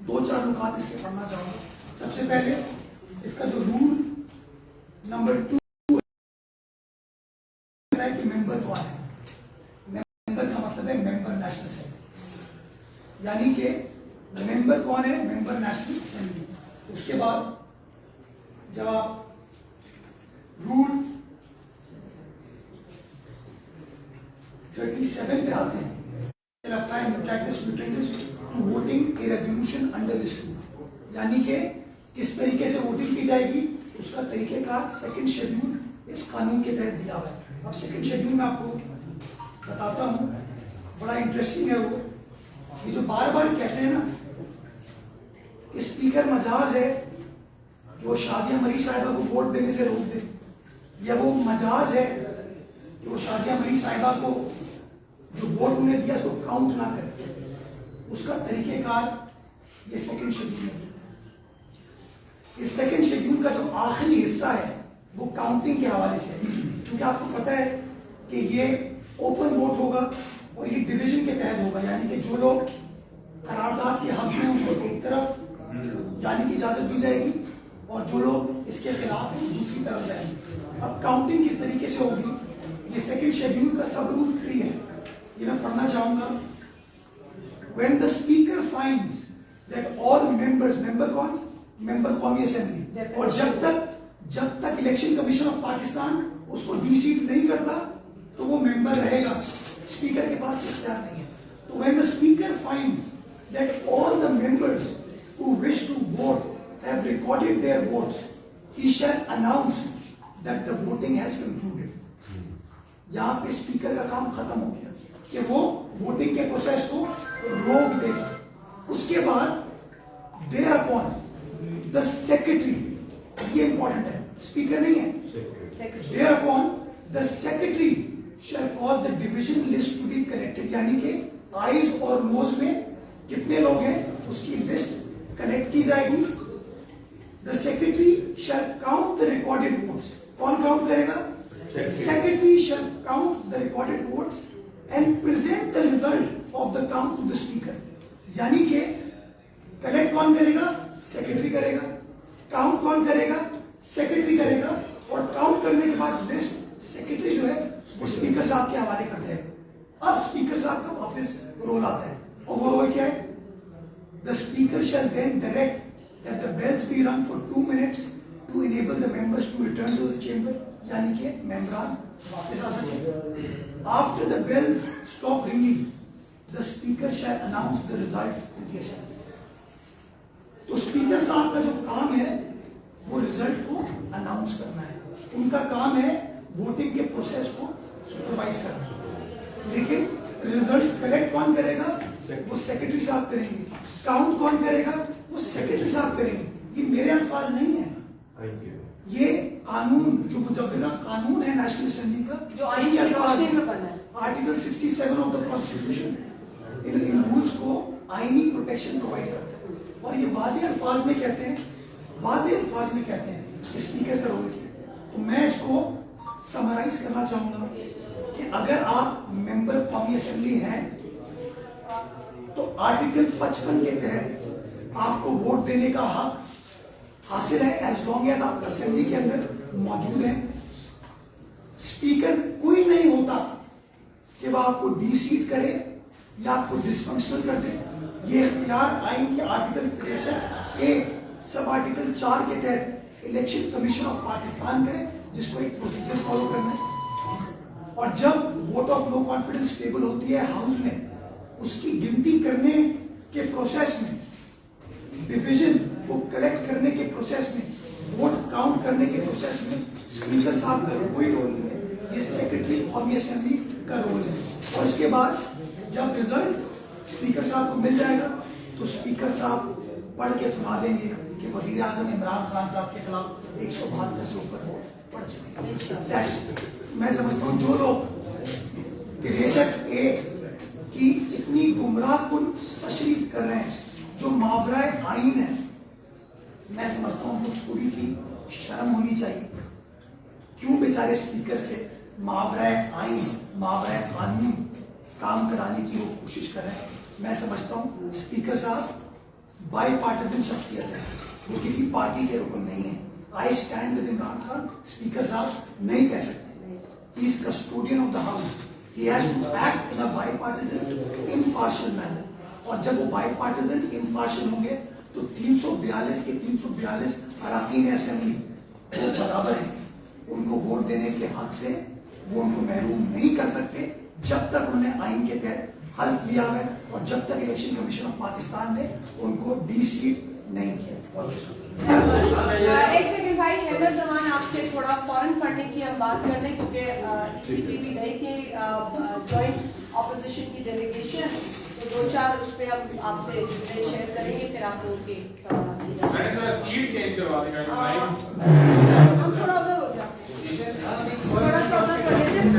2-4 نکات اس کے پڑھنا چاہوں گا. سب سے پہلے اس کا جو رول نمبر 2 ہے کہ ممبر کون ہے. ممبر کا مطلب ہے ممبر نیشنل اسمبلی, یعنی کہ ممبر کون ہے, ممبر نیشنل اسمبلی. اس کے بعد جب آپ رول 37 پہ آتے ہیں, voting a resolution under this rule, یعنی کہ کس طریقے سے ووٹنگ کی جائے گی اس کا طریقہ کار سیکنڈ شیڈیول اس قانون کے تحت دیا ہوا ہے. اب سیکنڈ شیڈیول میں آپ کو بتاتا ہوں, بڑا انٹرسٹنگ ہے. وہ یہ جو بار بار کہتے ہیں نا کہ اسپیکر مجاز ہے کہ وہ شادیہ مری صاحبہ کو ووٹ دینے سے روک دے, یا وہ مجاز ہے کہ وہ شادیہ مری صاحبہ کو جو ووٹ انہیں دیا تو کاؤنٹ نہ کرے, اس کا طریقہ کار یہ سیکنڈ شیڈیول ہے. اس سیکنڈ شیڈیول کا جو آخری حصہ ہے وہ کاؤنٹنگ کے حوالے سے, کیونکہ آپ کو پتہ ہے کہ یہ اوپن ووٹ ہوگا اور یہ ڈویژن کے تحت ہوگا, یعنی کہ جو لوگ قرارداد کے حق میں ان کو ایک طرف جانے کی اجازت دی جائے گی اور جو لوگ اس کے خلاف ہیں دوسری طرف جائیں گے. اب کاؤنٹنگ کس طریقے سے ہوگی, یہ سیکنڈ شیڈیول کا سب رول 3 ہے, یہ میں پڑھنا چاہوں گا. When the speaker finds that all members, member کون, ممبر قومی اسمبلی, اور جب تک الیکشن کمیشن آف پاکستان اس کو ڈی سیٹ نہیں کرتا تو وہ ممبر رہے گا, اسپیکر کے پاس اختیار نہیں ہے. تو when the speaker finds that all the members who wish to vote have recorded their votes, he shall announce that the voting has concluded. یہاں پہ اسپیکر کا کام ختم ہو گیا کہ وہ ووٹنگ کے پروسیس کو روک دے گا. اس کے بعد thereupon the secretary, یہ امپورٹنٹ ہے, स्पीकर नहीं है। Thereupon the secretary shall cause the division list to be collected, यानी कि आईज और नोज में कितने लोग हैं उसकी लिस्ट कलेक्ट की जाएगी। The secretary shall count the recorded votes. कौन काउंट करेगा? Secretary shall count the recorded votes and present the result of the count to the speaker. यानी कि कलेक्ट कौन करेगा? सेक्रेटरी करेगा। काउंट कौन करेगा? सेक्रेटरी करेगा। और काउंट करने के बाद लिस्ट सेक्रेटरी जो है वो स्पीकर साहब के हवाले करते हैं। अब स्पीकर साहब का वापस रोल आता है, और वो रोल क्या है? The speaker shall then direct that the bells be rung for 2 minutes to enable the members to return to the chamber, यानी कि मेंबरान वापस आ सके। After the bells stop ringing, the speaker shall announce the result to the assembly. तो speaker साहब का जो काम है वो रिजल्ट को अनाउंस करना है। उनका काम है वोटिंग के प्रोसेस को सुपरवाइज करना। लेकिन रिजल्ट कलेक्ट कौन करेगा? वो सेक्रेटरी साहब करेंगे। काउंट कौन करेगा? वो सेक्रेटरी साहब करेंगे। ये मेरे अल्फाज नहीं है, ये कानून जो मुजव्वरा कानून है नेशनल असेंबली का, जो आईन के रोशनी में बना है। Article 67 of the constitution in rules को आईनी प्रोटेक्शन प्रोवाइड करता है। और ये वादे अल्फाज में कहते हैं, स्पीकर का रोल क्या। तो मैं इसको समराइज करना चाहूंगा कि अगर आप मेंबर कौमी असेंबली हैं तो आर्टिकल 55 के तहत आपको वोट देने का हक हासिल है, एज लॉन्ग एज आप असेंबली के अंदर मौजूद हैं। स्पीकर कोई नहीं होता कि वह आपको डी सीट करे या आपको डिसफंक्शनल कर दे। ये इख्तियार आइन के आर्टिकल 63 के सब आर्टिकल 4 के तहत इलेक्शन कमीशन ऑफ पाकिस्तान का है, जिसको एक प्रोसीजर फॉलो करना है। और जब vote of no confidence table होती है हाउस में, उसकी गिनती करने के प्रोसेस में, डिवीजन को कलेक्ट करने के प्रोसेस में, वोट काउंट करने के प्रोसेस में स्पीकर साहब का कोई रोल नहीं है। ये सेक्रेटरी कौमी असेंबली का रोल है। और इसके बाद जब रिजल्ट स्पीकर साहब को मिल जाएगा तो स्पीकर साहब पढ़ के सुना देंगे कि वजीर आजम इमरान खान साहब के खिलाफ 172 से ऊपर वोट पड़ चुके हैं। मैं समझता हूँ जो लोग 63A की इतनी गुमराह कुन तशरीह कर रहे हैं, जो मावराए आइन है, मैं समझता हूँ थोड़ी सी शर्म होनी चाहिए। क्यों बेचारे स्पीकर से मावराए आइन, मावराए कानून काम कराने की वो कोशिश कर रहे हैं। मैं समझता हूँ स्पीकर साहब बाई पार्टिजन शख्सियत है, वो किसी पार्टी के रुकन नहीं है। I stand with Imran Khan, speaker साहब नहीं कह सकते। He is custodian of the house, he has to act in a bipartisan impartial manner. और जब वो बाई पार्टिजन इम्पार्शियल होंगे तो 342 के 342 अराकीन असेंबली वो बराबर है, उनको वोट देने के हक से वो उनको महरूम नहीं कर सकते जब तक उन्हें आइन के तहत हल्फ लिया है और जब तक इलेक्शन कमीशन ऑफ पाकिस्तान ने उनको डी सीट नहीं किया। एक सेकंड भाई हैदर जमान, आपसे थोड़ा फॉरेन फंडिंग की हम बात कर लें, क्योंकि ईसीपीबी गई थी जॉइंट ऑपोजिशन की डेलीगेशन, तो 2-4 उस पे हम आपसे शेयर करेंगे, फिर आप लोग के सवाल। मैं थोड़ा सीट चेंज करवा देगा, हम थोड़ा उधर हो जाते, थोड़ा सा उधर कर लेते हैं।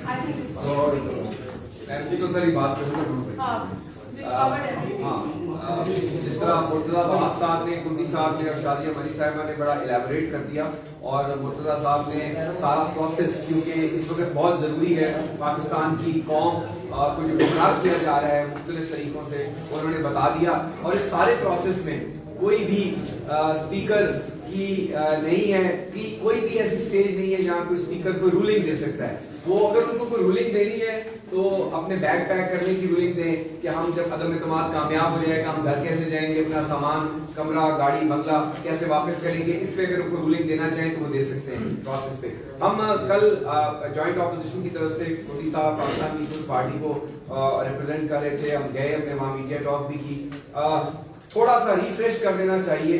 आई थिंक मैं तो सारी बात करूँगा। हाँ, जिस तरह मुर्तज़ा बाप साहब ने, कुंदी साहब ने और शादिया मनी साहिबा ने बड़ा इलेबोरेट कर दिया, और मुर्तज़ा साहब ने सारा प्रोसेस, क्योंकि इस वक्त बहुत ज़रूरी है, पाकिस्तान की कौम को जो गुमराह किया जा रहा है मुख्तलिफ तरीक़ों से, उन्होंने बता दिया। और इस सारे प्रोसेस में कोई भी स्पीकर की नहीं है कि कोई भी ऐसी स्टेज नहीं है जहाँ कोई स्पीकर को रूलिंग दे सकता है। वो अगर उनको कोई रूलिंग देनी है तो अपने बैग पैक करने की रूलिंग दें कि हम जब अदम इत्मीनान कामयाब हो जाएगा, हम घर कैसे जाएंगे, अपना सामान, कमरा, गाड़ी, बंगला कैसे वापस करेंगे, इस पे अगर उनको रूलिंग देना चाहें तो वो दे सकते हैं प्रोसेस पे। हम कल जॉइंट ऑपोजिशन की तरफ से मोदी साहब पाकिस्तान पीपल्स पार्टी को रिप्रेजेंट कर रहे थे, हम गए, हमने वहाँ मीडिया टॉक भी की। थोड़ा सा रिफ्रेश कर देना चाहिए,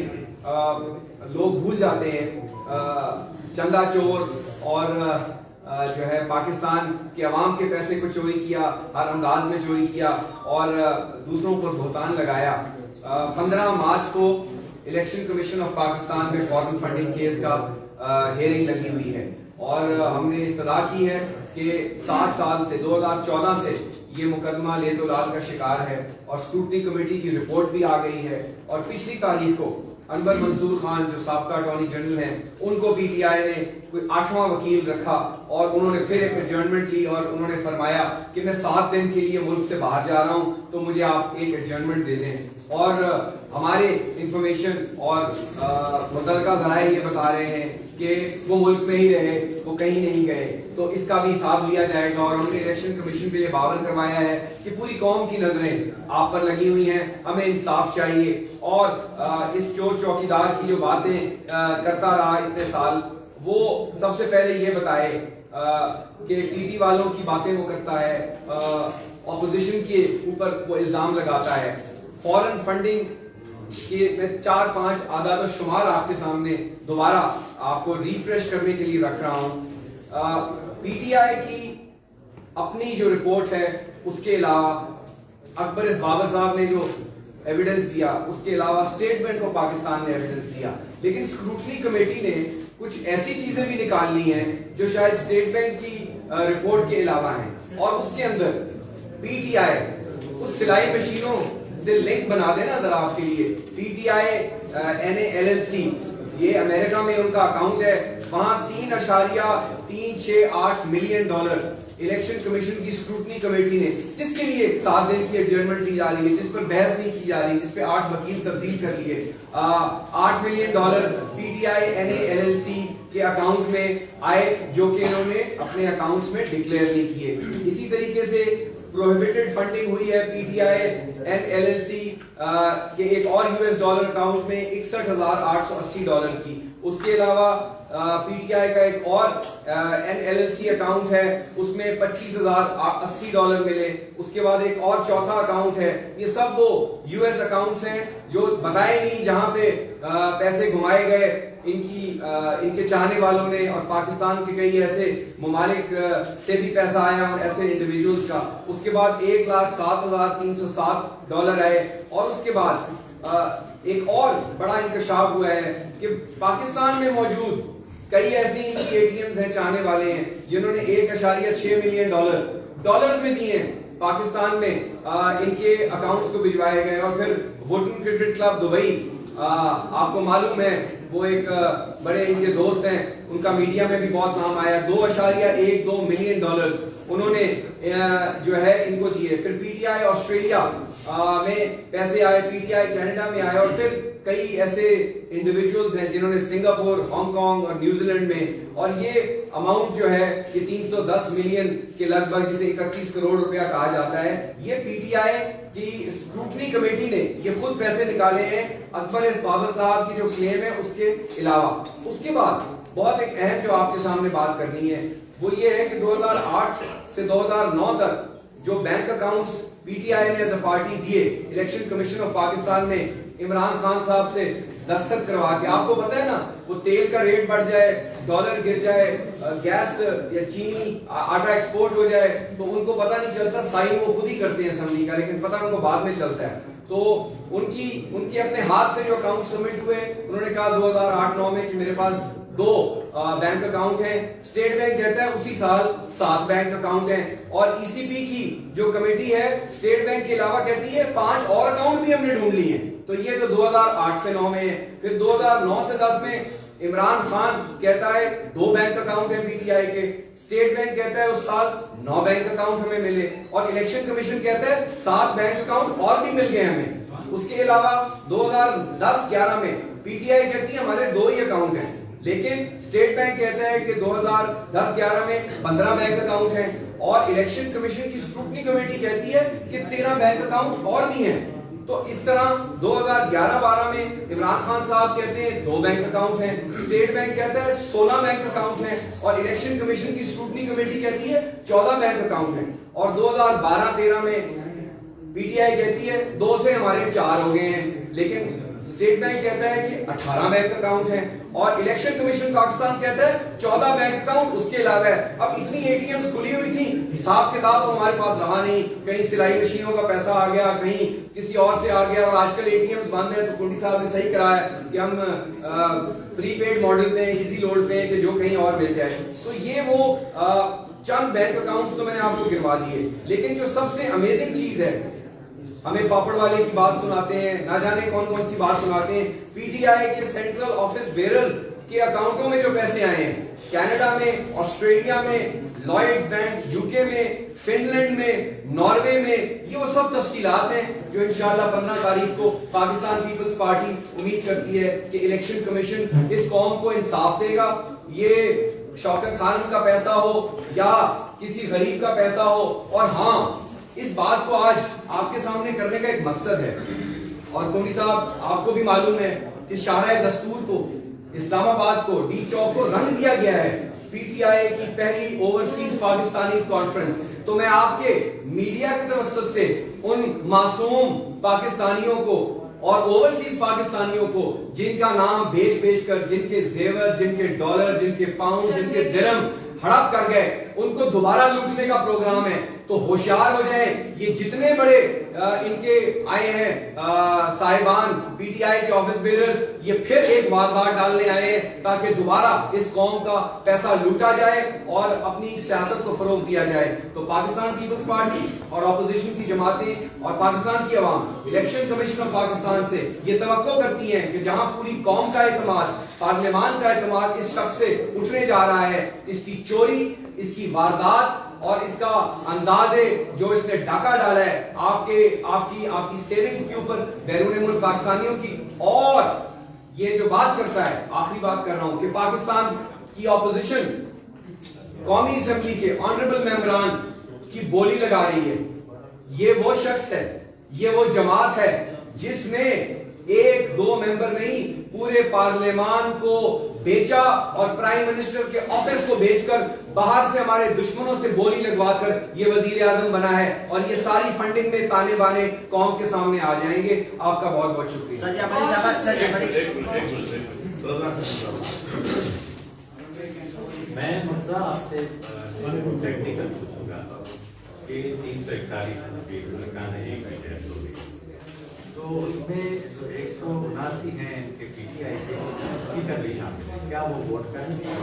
लोग भूल जाते हैं चंदा चोर और जो है पाकिस्तान के अवाम के पैसे को चोरी किया, हर अंदाज में चोरी किया और दूसरों पर भुगतान लगाया। 15 मार्च को इलेक्शन कमीशन ऑफ पाकिस्तान में फॉरेन फंडिंग केस का हेयरिंग लगी हुई है और हमने इस्तदा की है कि 7 साल से 2014 से ये मुकदमा ले तो लाल का शिकार है और स्क्रूटनी कमेटी की रिपोर्ट भी आ गई है और पिछली तारीख को अनवर मंसूर खान जो साबका अटॉर्नी जनरल हैं उनको पीटीआई ने कोई 8वां वकील रखा और उन्होंने फिर एक एडजर्नमेंट ली और उन्होंने फरमाया कि मैं 7 दिन के लिए मुल्क से बाहर जा रहा हूं तो मुझे आप एक एडजर्नमेंट दे दें और हमारे इंफॉर्मेशन और मुतल्लिका ज़राए ये बता रहे हैं कि वो मुल्क में ही रहे, वो कहीं नहीं गए, तो इसका भी हिसाब लिया जाएगा और हमने इलेक्शन कमीशन पे ये बावर करवाया है कि पूरी कौम की नजरें आप पर लगी हुई हैं, हमें इंसाफ चाहिए और इस चोर चौकीदार की जो बातें करता रहा इतने साल, वो सबसे पहले ये बताए कि टीटी वालों की बातें वो करता है, ऑपोजिशन के ऊपर वो इल्जाम लगाता है, फॉरेन फंडिंग कि मैं 4-5 आदाद शुमार आपके सामने दोबारा आपको रिफ्रेश करने के लिए रख रहा हूं। पीटीआई की अपनी जो रिपोर्ट है उसके अलावा अकबर इस बाबर साहब ने जो एविडेंस दिया, उसके अलावा स्टेट बैंक ऑफ पाकिस्तान ने एविडेंस दिया, लेकिन स्क्रूटनी कमेटी ने कुछ ऐसी चीजें भी निकाल ली हैं जो शायद स्टेट बैंक की रिपोर्ट के अलावा हैं और उसके अंदर पीटीआई उस सिलाई मशीनों से लिंक बना देना जरा आपके लिए। पीटीआई NALLC ये अमेरिका में उनका अकाउंट है, वहां $3.368 मिलियन इलेक्शन कमीशन की स्क्रूटनी कमेटी ने, जिसके लिए 7 दिन की एडजर्नमेंट ली जा रही है, जिस पर बहस नहीं की जा रही, जिस पे 8 वकील तब्दील कर लिए, $8 मिलियन पीटीआई NALLC के अकाउंट में आए जो कि इन्होंने अपने अकाउंट्स में डिक्लेयर नहीं किए। इसी तरीके से प्रोहिबिटेड फंडिंग हुई है पीटीआई NLLC के एक और US डॉलर अकाउंट में $61,880 की। उसके अलावा पीटीआई का एक और NLLC अकाउंट है, उसमें $25,080 मिले। उसके बाद एक और चौथा अकाउंट है। ये सब वो US अकाउंट्स हैं जो बताए नहीं, जहां पे पैसे घुमाए गए इनके चाहने वालों ने, और पाकिस्तान के कई ऐसे ममालिक से भी पैसा आया और ऐसे इंडिविजुअल्स का। उसके बाद $1,07,307 आए और उसके बाद एक और बड़ा इंकशाफ हुआ है कि पाकिस्तान में मौजूद कई ऐसी इनकी ATMs हैं, चाहने वाले हैं, जिन्होंने $1.6 मिलियन डॉलर्स में दिए हैं पाकिस्तान में, इनके अकाउंट्स को भिजवाए गए। और फिर वुडन क्रिकेट क्लब दुबई, आपको मालूम है वो एक बड़े इनके दोस्त हैं, उनका मीडिया में भी बहुत नाम आया, $2.12 मिलियन उन्होंने जो है इनको दिए। फिर पीटीआई ऑस्ट्रेलिया में पैसे आए, पीटीआई कनाडा में आए, और फिर कई ऐसे इंडिविजुअल्स हैं जिन्होंने सिंगापुर, हांगकांग और न्यूजीलैंड में, और ये अमाउंट जो है ये 310 मिलियन के लगभग, जिसे 31 करोड़ रुपया कहा जाता है, ये पीटीआई की स्क्रूटनी कमेटी ने ये खुद पैसे निकाले हैं अकबर इस बाबर साहब की जो क्लेम है उसके अलावा। उसके बाद बहुत एक अहम जो आपके सामने बात करनी है वो ये है कि 2008 से 2009 तक जो बैंक अकाउंट्स पीटीआई ने एज अ पार्टी दिए, इलेक्शन कमीशन ऑफ पाकिस्तान ने इमरान खान साहब से दस्तखत करवा के, आपको पता है ना, वो तेल का रेट बढ़ जाए, डॉलर गिर जाए, गैस या चीनी आटा एक्सपोर्ट हो जाए, तो उनको पता नहीं चलता, साइन वो खुद ही करते हैं असेंबली का, लेकिन पता उनको बाद में चलता है। तो उनके अपने हाथ से जो अकाउंट सबमिट हुए, उन्होंने कहा 2008-9 में कि मेरे पास 2 बैंक अकाउंट हैं। स्टेट बैंक कहता है उसी साल 7 बैंक अकाउंट हैं, और ईसीपी की जो कमेटी है स्टेट बैंक के अलावा कहती है 5 और अकाउंट भी हमने ढूंढ लिए हैं। तो ये तो 2008 से 9 में है। फिर 2009 से 10 में इमरान खान कहता है 2 बैंक अकाउंट है पीटीआई के, स्टेट बैंक कहता है उस साल 9 बैंक अकाउंट हमें मिले, और इलेक्शन कमीशन कहता है 7 बैंक अकाउंट और भी मिल गए हमें। उसके अलावा 2010-11 में पीटीआई कहती है हमारे 2 ही अकाउंट हैं, लेकिन स्टेट बैंक कहता है कि 2010-11 में 15 बैंक अकाउंट हैं, और इलेक्शन कमीशन की स्क्रूटनी कमेटी कहती है कि 13 बैंक अकाउंट और भी हैं। तो इस तरह 2011-12 में इमरान खान साहब कहते हैं 2 बैंक अकाउंट हैं, स्टेट बैंक कहता है 16 बैंक अकाउंट हैं, और इलेक्शन कमीशन की स्क्रूटनी कमेटी कहती है 14 बैंक अकाउंट हैं। और 2012-13 में पीटीआई कहती है 2 से हमारे 4 हो गए हैं, लेकिन स्टेट बैंक कहता है कि 18 बैंक अकाउंट हैं और इलेक्शन कमीशन पाकिस्तान कहता है 14 बैंक अकाउंट उसके अलावा है। अब इतनी एटीएम्स खुली हुई थी, हिसाब किताब तो हमारे पास रहा नहीं, कहीं सिलाई मशीनों का पैसा आ गया, कहीं किसी और से आ गया, और आजकल एटीएम्स बंद है। तो कुंडी साहब ने सही कराया कि हम प्रीपेड मॉडल पे, इजी लोड पे, कि जो कहीं और मिल जाए। तो ये वो चंद बैंक अकाउंट्स तो मैंने आपको गिरवा दिए, लेकिन जो सबसे अमेजिंग चीज है, हमें पापड़ वाले की बात सुनाते हैं, ना जाने कौन कौन सी बात सुनाते हैं। पीटीआई के सेंट्रल ऑफिस बेयरर्स के अकाउंटों में जो पैसे आए हैं, कनाडा में, ऑस्ट्रेलिया में, लॉयड्स बैंक यूके में, फिनलैंड में, नॉर्वे में, ये वो सब तफसीलात हैं जो इंशाल्लाह 15 तारीख को पाकिस्तान पीपल्स पार्टी उम्मीद करती है कि इलेक्शन कमीशन इस कौम को इंसाफ देगा। ये शौकत खान का पैसा हो या किसी गरीब का पैसा हो, और हाँ, इस बात को आज आपके सामने करने का एक मकसद है। और कोहली साहब, आपको भी मालूम है कि शाहराह दस्तूर को, इस्लामाबाद को, डी चौक को रंग दिया गया है पीटीआई की पहली ओवरसीज पाकिस्तानी कॉन्फ्रेंस। तो मैं आपके मीडिया की तवज्जो से उन मासूम पाकिस्तानियों को और ओवरसीज पाकिस्तानियों को, जिनका नाम बेच बेच कर, जिनके जेवर, जिनके डॉलर, जिनके पाउंड, जिनके दिरहम हड़प कर गए, उनको दोबारा लूटने का प्रोग्राम है। तो होशियार हो जाए, ये जितने बड़े इनके आए हैं साहिबान पीटीआई के ऑफिस बेयरर्स, ये फिर एक वारदात डालने आए हैं ताकि दोबारा इस कौम का पैसा लूटा जाए और अपनी सियासत को फरोग दिया जाए। तो पाकिस्तान पीपल्स पार्टी और अपोजिशन की जमातें और पाकिस्तान की अवाम इलेक्शन कमीशन ऑफ पाकिस्तान से ये तवक्को करती हैं कि जहां पूरी कौम का एतमाद, पार्लियामान का एतमाद इस शख्स से उठने जा रहा है, इसकी चोरी, इसकी वारदात और इसका अंदाजे जो इसने डाका डाला है आपकी सेविंग्स के ऊपर बैरून मुल्क पाकिस्तानियों की। और ये जो बात करता है, आखिरी बात कर रहा हूं, कि पाकिस्तान की ऑपोजिशन कौमी असेंबली के ऑनरेबल मेंबरान की बोली लगा रही है, ये वो शख्स है, ये वो जमात है जिसने एक दो मेंबर नहीं, पूरे पार्लियामान को बेचा और प्राइम मिनिस्टर के ऑफिस को बेचकर बाहर से हमारे दुश्मनों से बोली लगवाकर ये वजीर आजम बना है। और ये सारी फंडिंग में ताने बाने कौम के सामने आ जाएंगे। आपका बहुत बहुत शुक्रिया। मैं मुद्दा आपसे टेक्निकल पूछूंगा कि 341 एक मीटर तो उसमें जो 179 हैं इनके पीटीआई के स्पीकर भी शामिल है, क्या वो वोट करेंगे?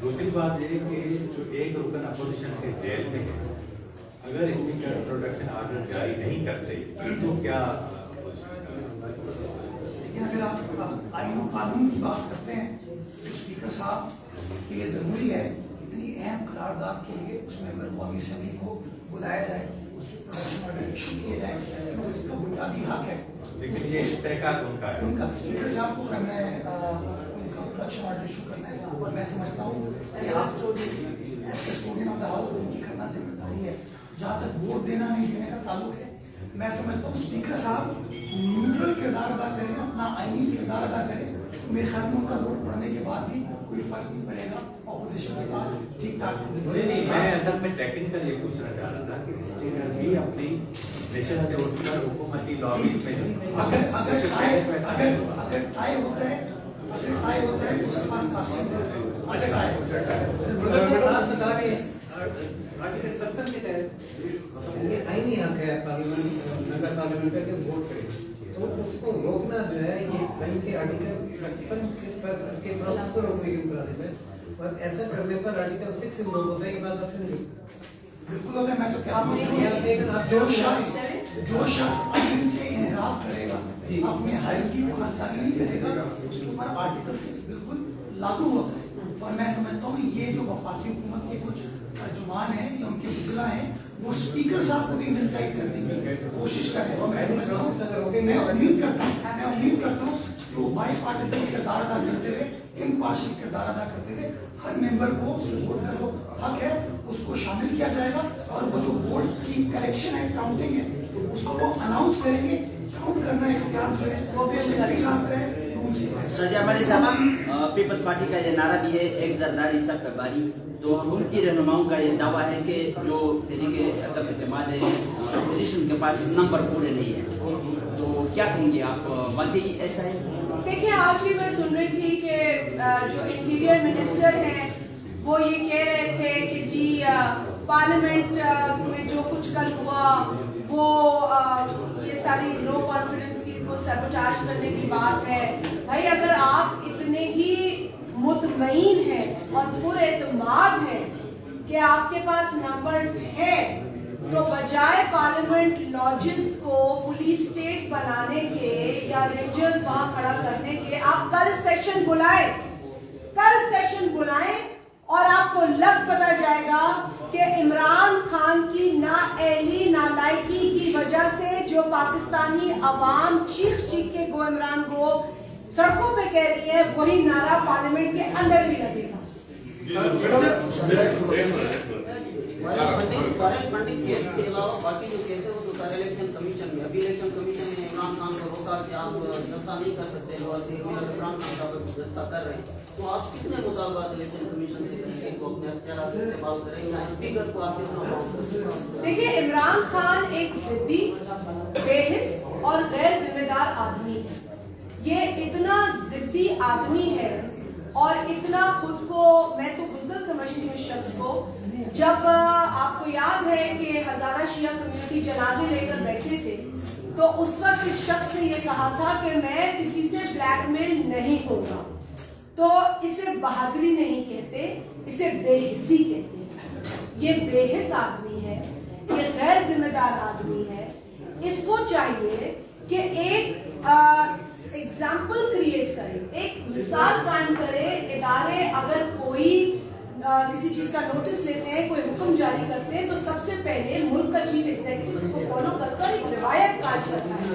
दूसरी बात ये कि जो एक रुकन अपोजिशन के जेल में है, अगर स्पीकर प्रोटेक्शन ऑर्डर जारी नहीं करते तो क्या? लेकिन अगर आप आईन और कानून की बात करते हैं तो स्पीकर साहब के लिए जरूरी है इतनी अहम करारदाद के लिए उस मेंबर कौमी असेंबली को बुलाया जाए, उसके प्रोटेक्शन ऑर्डर इशू किए जाए, तो इसका बुनियादी हक है। लेकिन ये इस्तेहकाल उनका है, उनका स्पीकर साहब को करना है, उनका प्रोटेक्शन ऑर्डर इशू करना है। और मैं समझता हूँ कि as custodian of the house उनकी करना जिम्मेदारी है। जहाँ तक वोट देना नहीं देने का ताल्लुक है, मैं समझता हूँ स्पीकर साहब न्यूट्रल किरदार अदा करें, अपना आईनी किरदार अदा करें, तो मेरे ख्याल में उनका वोट पड़ने के बाद भी कोई फर्क नहीं पड़ेगा। ऑपोजिशन के पास ठीक ठाक नहीं, मैं असल में टेक्निकल ये पूछना चाह रहा था कि स्पीकर भी अपनी मिशन से उठकर हुकूमती लॉबीज में अगर टाई होता है तो उसके पास अगर टाई होता है आर्टिकल 57 के तहत ये आईनी हक है पार्लियामेंट नगर पार्लियामेंट के वोट करें, तो उसको रोकना जो है ये आईन के आर्टिकल 55 के प्रोसेस को रोकने की मुराद है। और ऐसा करने पर आर्टिकल 6 से लोग होता है, ये बात आपसे नहीं बिल्कुल होता है। मैं तो क्या जो शख्स आईन से इनहराफ करेगा, अपने हल्फ की पासदारी नहीं करेगा, उसके ऊपर आर्टिकल 6 बिल्कुल लागू होता है। और मैं समझता हूँ ये जो वफाकी हुकूमत के कुछ तर्जुमान हैं या उनके बुगला हैं, वो स्पीकर साहब को भी मिसगाइड करने की कोशिश कर रहे हैं। और मैं समझता हूँ, मैं उम्मीद करता हूँ कि वो बाई पार्टिजन किरदार अदा करते हुए, इम्पार्शियल किरदार अदा करते हुए हर मेंबर को वोट का जो हक है उसको शामिल किया जाएगा। और वो जो वोट की कलेक्शन है, काउंटिंग है, उसको वो अनाउंस करेंगे। काउंट करना इख्तियार जो है वो स्पीकर साहब का है, तो शाजिया मलिक साहब, पीपल्स पार्टी का ये नारा भी है एक जरदारी सब पे बारी, तो हुकूमती रहनुमाओं का ये दावा है कि जो तहरीके अदम एतमाद है अपोजिशन के पास नंबर पूरे नहीं है, तो क्या कहेंगे आप, वाकई ऐसा है? देखिए, आज भी मैं सुन रही थी कि जो इंटीरियर मिनिस्टर हैं वो ये कह रहे थे कि जी पार्लियामेंट में जो कुछ कल हुआ वो ये सारी नो कॉन्फिडेंस की वो सबोटाज करने की बात है। भाई, अगर आप इतने ही मुतमईन हैं और पुरएतमाद हैं कि आपके पास नंबर्स हैं, तो बजाय पार्लियामेंट लॉजेस को पुलिस स्टेट बनाने के या रेंजर्स वहां खड़ा करने के, आप कल सेशन बुलाएं और आपको लग पता जाएगा कि इमरान खान की नाअहली नालायकी की वजह से जो पाकिस्तानी अवाम चीख के गो इमरान गो सड़कों पे कह रही है, वही नारा पार्लियामेंट के अंदर भी लगेगा। फॉरेन फंडिंग केस के अलावा बाकी जो केस है वो तो सारे इलेक्शन कमीशन में, अभी इलेक्शन कमीशन ने इमरान खान को रोका कि आप जलसा नहीं कर सकते हो, और इमरान खान का जलसा कर रहे हैं, तो आप किसने मुतालबात इलेक्शन कमीशन से करेंगे, इनको अपने अख्तियार इस्तेमाल करें या स्पीकर को आप कितना मांग? देखिए, इमरान खान एक जिद्दी, बेहिस और गैर जिम्मेदार आदमी है। ये इतना जिद्दी आदमी है और इतना खुद को, मैं तो बुज़दिल समझती हूँ इस शख्स को। जब आपको याद है कि हजारा शिया कम्युनिटी जनाजे लेकर बैठे थे, तो उस वक्त इस शख्स ने ये कहा था कि मैं किसी से ब्लैकमेल नहीं होगा। तो इसे बहादुरी नहीं कहते, इसे बेहिसी कहते हैं। ये बेहिस आदमी है, ये गैर जिम्मेदार आदमी है। इसको चाहिए कि एक एग्जाम्पल क्रिएट करे, एक मिसाल कायम करे। इदारे अगर कोई किसी चीज का नोटिस लेते हैं, कोई हुक्म जारी करते हैं, तो सबसे पहले मुल्क का चीफ एग्जीक्यूटिव उसको फॉलो करकर एक रिवायत कायम करता है।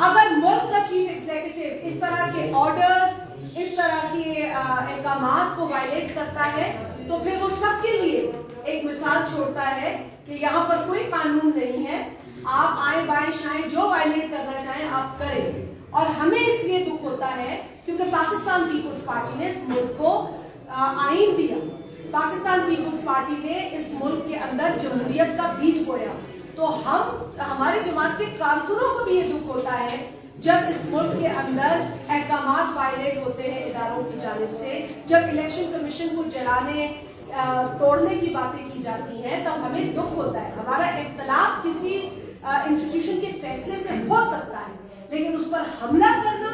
अगर मुल्क का चीफ एग्जीक्यूटिव इस तरह के ऑर्डर्स, इस तरह के अहकामात को वायलेट करता है, तो फिर वो सबके लिए एक मिसाल छोड़ता है कि यहाँ पर कोई कानून नहीं है, आप आए बाएं शाएं जो वायलेट करना चाहें आप करें। और हमें इसलिए दुख होता है क्योंकि पाकिस्तान पीपुल्स पार्टी ने इस मुल्क को आईन दिया, पाकिस्तान पीपुल्स पार्टी ने इस मुल्क के अंदर जमहूरियत का बीज बोया। तो हमारे जमात के कारकुनों को भी ये दुख होता है जब इस मुल्क के अंदर अहकामात वायलेट होते हैं इदारों की जानिब से, जब इलेक्शन कमीशन को जलाने तोड़ने की बातें की जाती हैं, तब हमें दुख होता है। हमारा इख्तलाफ किसी इंस्टीट्यूशन के फैसले से हो सकता है, लेकिन उस पर हमला करना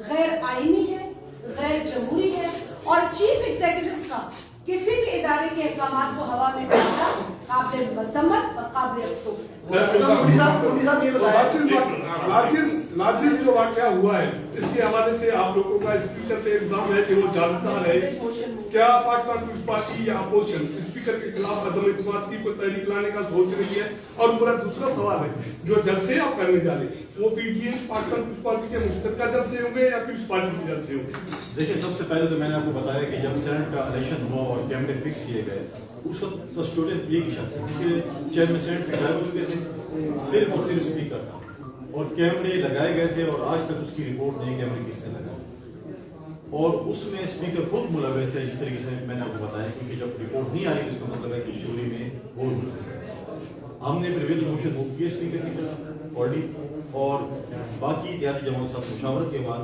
गैर आईनी है, गैर जमहूरी है। और चीफ एग्जीक्यूटिव का किसी भी इदारे के अहकामात को हवा में फेंकना काबिल मजम्मत और काबिल अफसोस है। लाजिज जो वाकया हुआ है, इसके हवाले से आप लोगों का स्पीकर पे इल्जाम है कि वो जानकार है। क्या पाकिस्तान पीपुल्स पार्टी या अपोजिशन स्पीकर के खिलाफ अदम इत्मीनान की कोई तहरीक लाने का सोच रही है? और मेरा दूसरा सवाल है, जो जलसे आप करने जा रहे हैं वो पीटीए पाकिस्तान पीपुल्स पार्टी के मुश्तरका जलसे होंगे या पीपुल्स पार्टी के जलसे होंगे? देखिए, सबसे पहले तो मैंने आपको बताया कि जब सेनेट का इलेक्शन हुआ और कैमरे फिक्स किए गए, उस वक्त कस्टोडियन एक ही शख्स उसके चेयरमैन सेनेट रिटायर हो चुके थे, सिर्फ और सिर्फ स्पीकर था, और कैमरे लगाए गए थे और आज तक उसकी रिपोर्ट नहीं कैमरे किसने लगाए। और उसमें स्पीकर खुद मुलविस है, जिस तरीके से मैंने आपको बताया, क्योंकि जब रिपोर्ट नहीं आ रही तो इसका मतलब है कि स्टोरी में वो मुलविस है। हमने प्रिविलेज मोशन मूव किया स्पीकर की तरफ ऑलरेडी, और बाकी इत्तेहादी जमात के साथ मुशावरत के बाद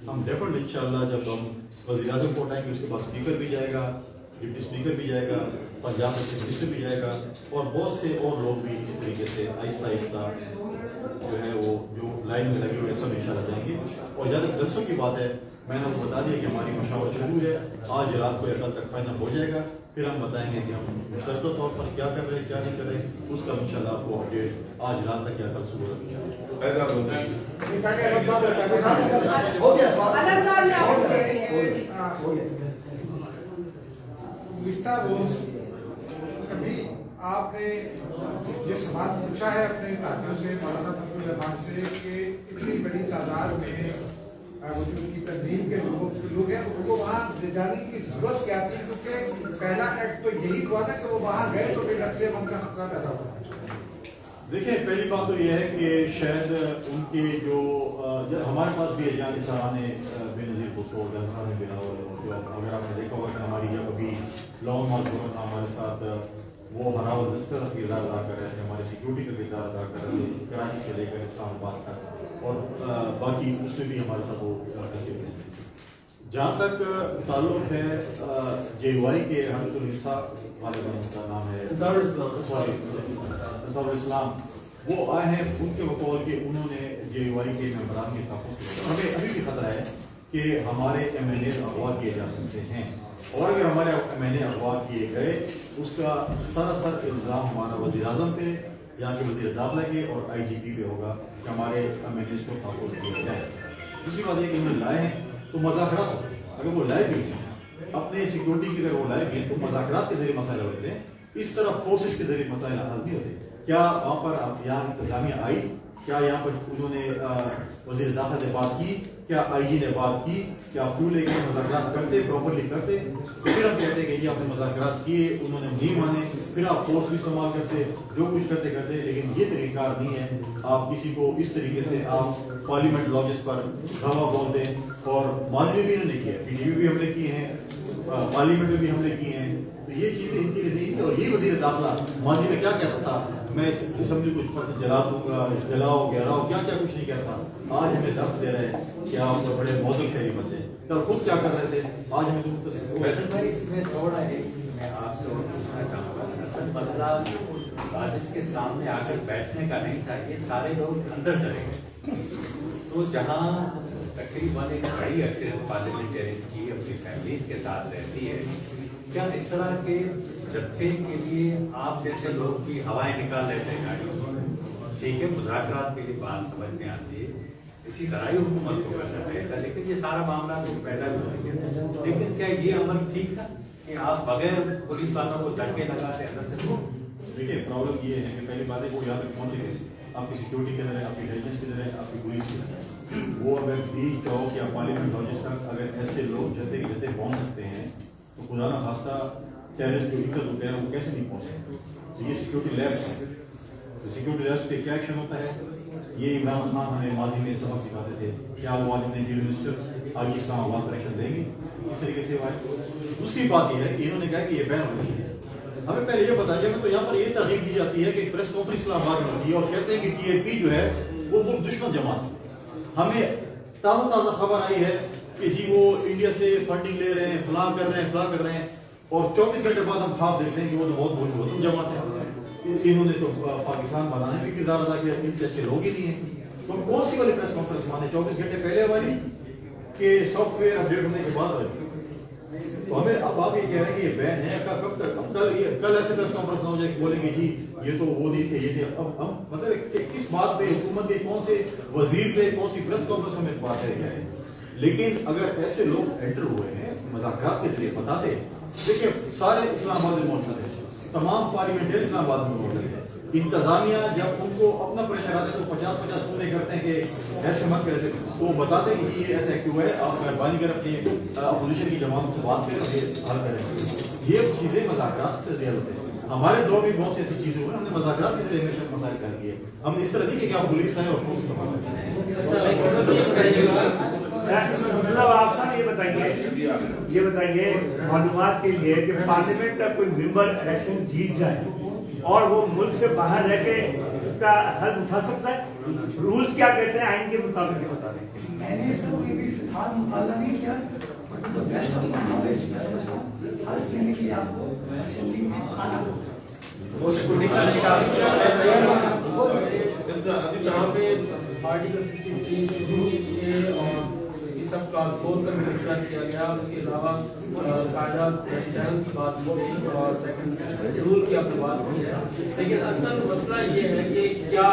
हम डेफिनेटली इंशाअल्लाह जब हम वज़ीर-ए-आज़म को उठाएंगे, उसके बाद स्पीकर भी जाएगा, डिप्टी स्पीकर भी जाएगा, पंजाब के चीफ मिनिस्टर भी जाएगा, और बहुत से और लोग भी इसी तरीके से आहिस्ता आहिस्ता जो है वो जो लाइन में लगे हुए सब इंशाल्लाह जाएंगे। और जहाँ तक जलसों की बात है, मैंने आपको बता दिया कि हमारी मशावरत शुरू है, आज रात को या कल तक फाइनल हो जाएगा, फिर हम बताएंगे कि हम मुस्तकिल तौर पर क्या कर रहे हैं क्या नहीं कर रहे हैं, उसका इंशाल्लाह आपको अपडेट आज रात तक या कल सुबह तक कभी आपने ये सवाल पूछा है अपने साथियों से, मौलाना फजलुर रहमान से, कि इतनी बड़ी तादाद में वजूद की तंजीम के लोग हैं, उनको वहाँ ले जाने की जरूरत क्या थी? क्योंकि पहला एक्ट तो यही हुआ ना कि वो वहाँ गए तो फिर नक्शे मन का खतरा पैदा हुआ। देखिए, पहली बात तो यह है कि शायद उनके जो हमारे पास भी है, जान साराने बेनज़ीर उसको जलसा में बिना जो अगर आपने देखा होगा कि हमारी जब अभी लॉन्ग मार्च हुआ था हमारे साथ वो हरावल इस तरह किरदार अदा कर रहे थे, हमारी सिक्योरिटी का किरदार अदा कर रहे थे, कराची से लेकर इस्लामाबाद तक और बाकी उसमें भी हमारे साथ वो तस्वीर थे। जहाँ तक ताल्लुक है JUI के हरकतुल इंसाफ वाले का नाम है अंसारुल इस्लाम, वो आए हैं उनके बकौल के उन्होंने JUI के मेंबरान के तहफ़्फ़ुज़ के हमें अभी भी खतरा है कि हमारे MNA अगवा किए जा सकते हैं और अगर हमारे MNA अगवा किए गए उसका सरासर इल्ज़ाम हमारा वज़ीर-ए-आज़म पे, यहाँ के वज़ीर दाखिला के और IGP पे होगा कि हमारे MNAs को तहफ़्फ़ुज़ दिया जाए। दूसरी बात यह कि उन्हें लाए हैं तो मुज़ाकरात हो, अगर वो लाए भी अपने सिक्योरिटी की अगर वो लाए भी तो मुज़ाकरात के जरिए मसाइल होते हैं, इस तरह फोर्सेस के जरिए मसाइल हल नहीं होते। क्या वहाँ पर यहाँ इंतजामिया आई, क्या यहाँ पर उन्होंने वज़ीर दाखिला ने बात की, क्या IG ने बात की, क्या क्यों लेके मुज़ाकरात करते प्रॉपरली करते, फिर हम कहते कि ये आपने मुज़ाकरात किए उन्होंने नहीं माने, फिर आप फोर्स भी इस्तेमाल करते जो कुछ करते करते, लेकिन ये तरीक़ाकार नहीं है। आप किसी को इस तरीके से आप पार्लियामेंट लॉजेस पर धावा बोल दें, और माजी में भी इन्होंने किया, PTV भी हमले किए हैं, पार्लियामेंट में भी हमले किए हैं, तो ये चीज़ें इनके लिए नहीं थी। और ये वज़ीर दाखिला माजी में क्या कहता था, मैं इस असेंबली को जला दूंगा, जलाओ गहराओ, क्या क्या कुछ नहीं कहता। आज हमें दर्स दे रहे हैं कि आप तो बड़े मौजूद खैरी बचे, कल खुद क्या कर रहे थे, आज हमें वैसे भाई इसमें थोड़ा एक मैं आपसे और पूछना चाहूँगा, असल मसला राजेश के सामने आकर बैठने का नहीं था, ये सारे लोग अंदर चले गए। तो जहाँ तकरीबन एक बड़ी अक्सरियत पार्लियामेंटेरियन की अपनी फैमिलीज के साथ रहती है, क्या इस तरह के जत्थे के लिए आप जैसे लोग भी हवाएं निकाल लेते हैं गाड़ियों में? ठीक है, मुज़ाकरात के लिए बात समझ में आती है, इसी तरह ही हुकूमत को करना चाहिए था, लेकिन ये सारा मामला तो पैदा भी हो गया। लेकिन क्या ये अमल ठीक था कि आप बगैर पुलिस वालों को धक्के लगाते अंदर चले? देखिए प्रॉब्लम ये है कि पहली बात है वो यहाँ तक पहुँचे कैसे, आपकी सिक्योरिटी के तरह, आपकी इंटेलिजेंस की तरह, आपकी पुलिस की तरह, वो अगर बीच चौक या पार्लियामेंट लॉजेस तक अगर ऐसे लोग जत्थे के जत्थे पहुँच सकते हैं तो खुदा ना खासा चैलेंज जो दिक्कत होते हैं वो कैसे नहीं पहुँच सकते। तो ये सिक्योरिटी लैब्स है, तो सिक्योरिटी लैब्स पे क्या एक्शन होता है, ये इमरान खान हमें माजी में सबक सिखाते थे, क्या वो आज अपने इंडियन मिनिस्टर आगे इस्लामाबाद पर एक्शन देंगे, इस तरीके से हुआ। दूसरी बात यह है कि इन्होंने कहा कि ये बैन हो रही है, हमें पहले ये बताइए, हमें तो यहाँ पर ये तरगीब दी जाती है कि प्रेस कॉन्फ्रेंस इस्लामाबाद में होती है और कहते हैं कि TAP जो है वो मुल्क दुश्मन जमात, हमें ताज़ा खबर आई है कि जी वो इंडिया से फंडिंग ले रहे हैं, फलां कर रहे हैं, और 24 घंटे बाद हम ख्वाब देखते हैं कि वो तो बहुत तुम जमाते हैं, इन्होंने तो पाकिस्तान बनाने में किरदार अदा किया, इनसे अच्छे लोग ही नहीं है। तो कौन सी वाली प्रेस कॉन्फ्रेंस माने, 24 घंटे पहले वाली कि सॉफ्टवेयर अपडेट होने के बाद वाली? तो हमें अब आप ये कह रहे हैं कि ये बैन है, कब तक, अब कल ऐसे प्रेस कॉन्फ्रेंस ना हो जाए बोलेंगे जी ये तो वो नहीं थे, ये थे। अब हम मतलब किस बात पे हुकूमत के कौन से वजीर पे कौन सी प्रेस कॉन्फ्रेंस में बात है? लेकिन अगर ऐसे लोग एंटर हुए हैं मुज़ाकरात के जरिए बताते, देखिए सारे इस्लामाबाद में मौजूद है, तमाम पार्लियामेंटेरियन इस्लामाबाद में मौजूद है, इंतजामिया जब उनको अपना प्रेशर आता है तो 50-50 फोन करते हैं कि ऐसे मत कर, तो वो बताते हैं कि ये ऐसा एक्टिव है, आप मेहरबानी कर अपनी अपोजिशन की जमात से बात करें, हल करें। ये चीज़ें मुज़ाकरात से रियल होते हैं। हमारे दौर में बहुत सी ऐसी चीज़ें हुई, हमने मुज़ाकरात के जरिए हमेशा मसाइल हल किए। हम इस तरह नहीं कि आप पुलिस आए और मतलब आप सब ये बताइए मालूमात के लिए कि पार्लियामेंट का कोई मेंबर इलेक्शन जीत जाए और वो मुल्क से बाहर रह के इसका हल उठा सकता है? रूल्स क्या कहते हैं आइन के मुताबिक बता दें। मैंने इसको भी फिलहाल मुताला नहीं किया, but the best of my knowledge हल लेने के लिए आपको असेंबली में आना होगा। जहाँ पे आर्टिकल 63 और सब का तौर पर फैसला किया गया, उसके अलावा कायदा की बात हो गई और सेकंड रूल की आपने बात की है, लेकिन असल मसला ये है कि क्या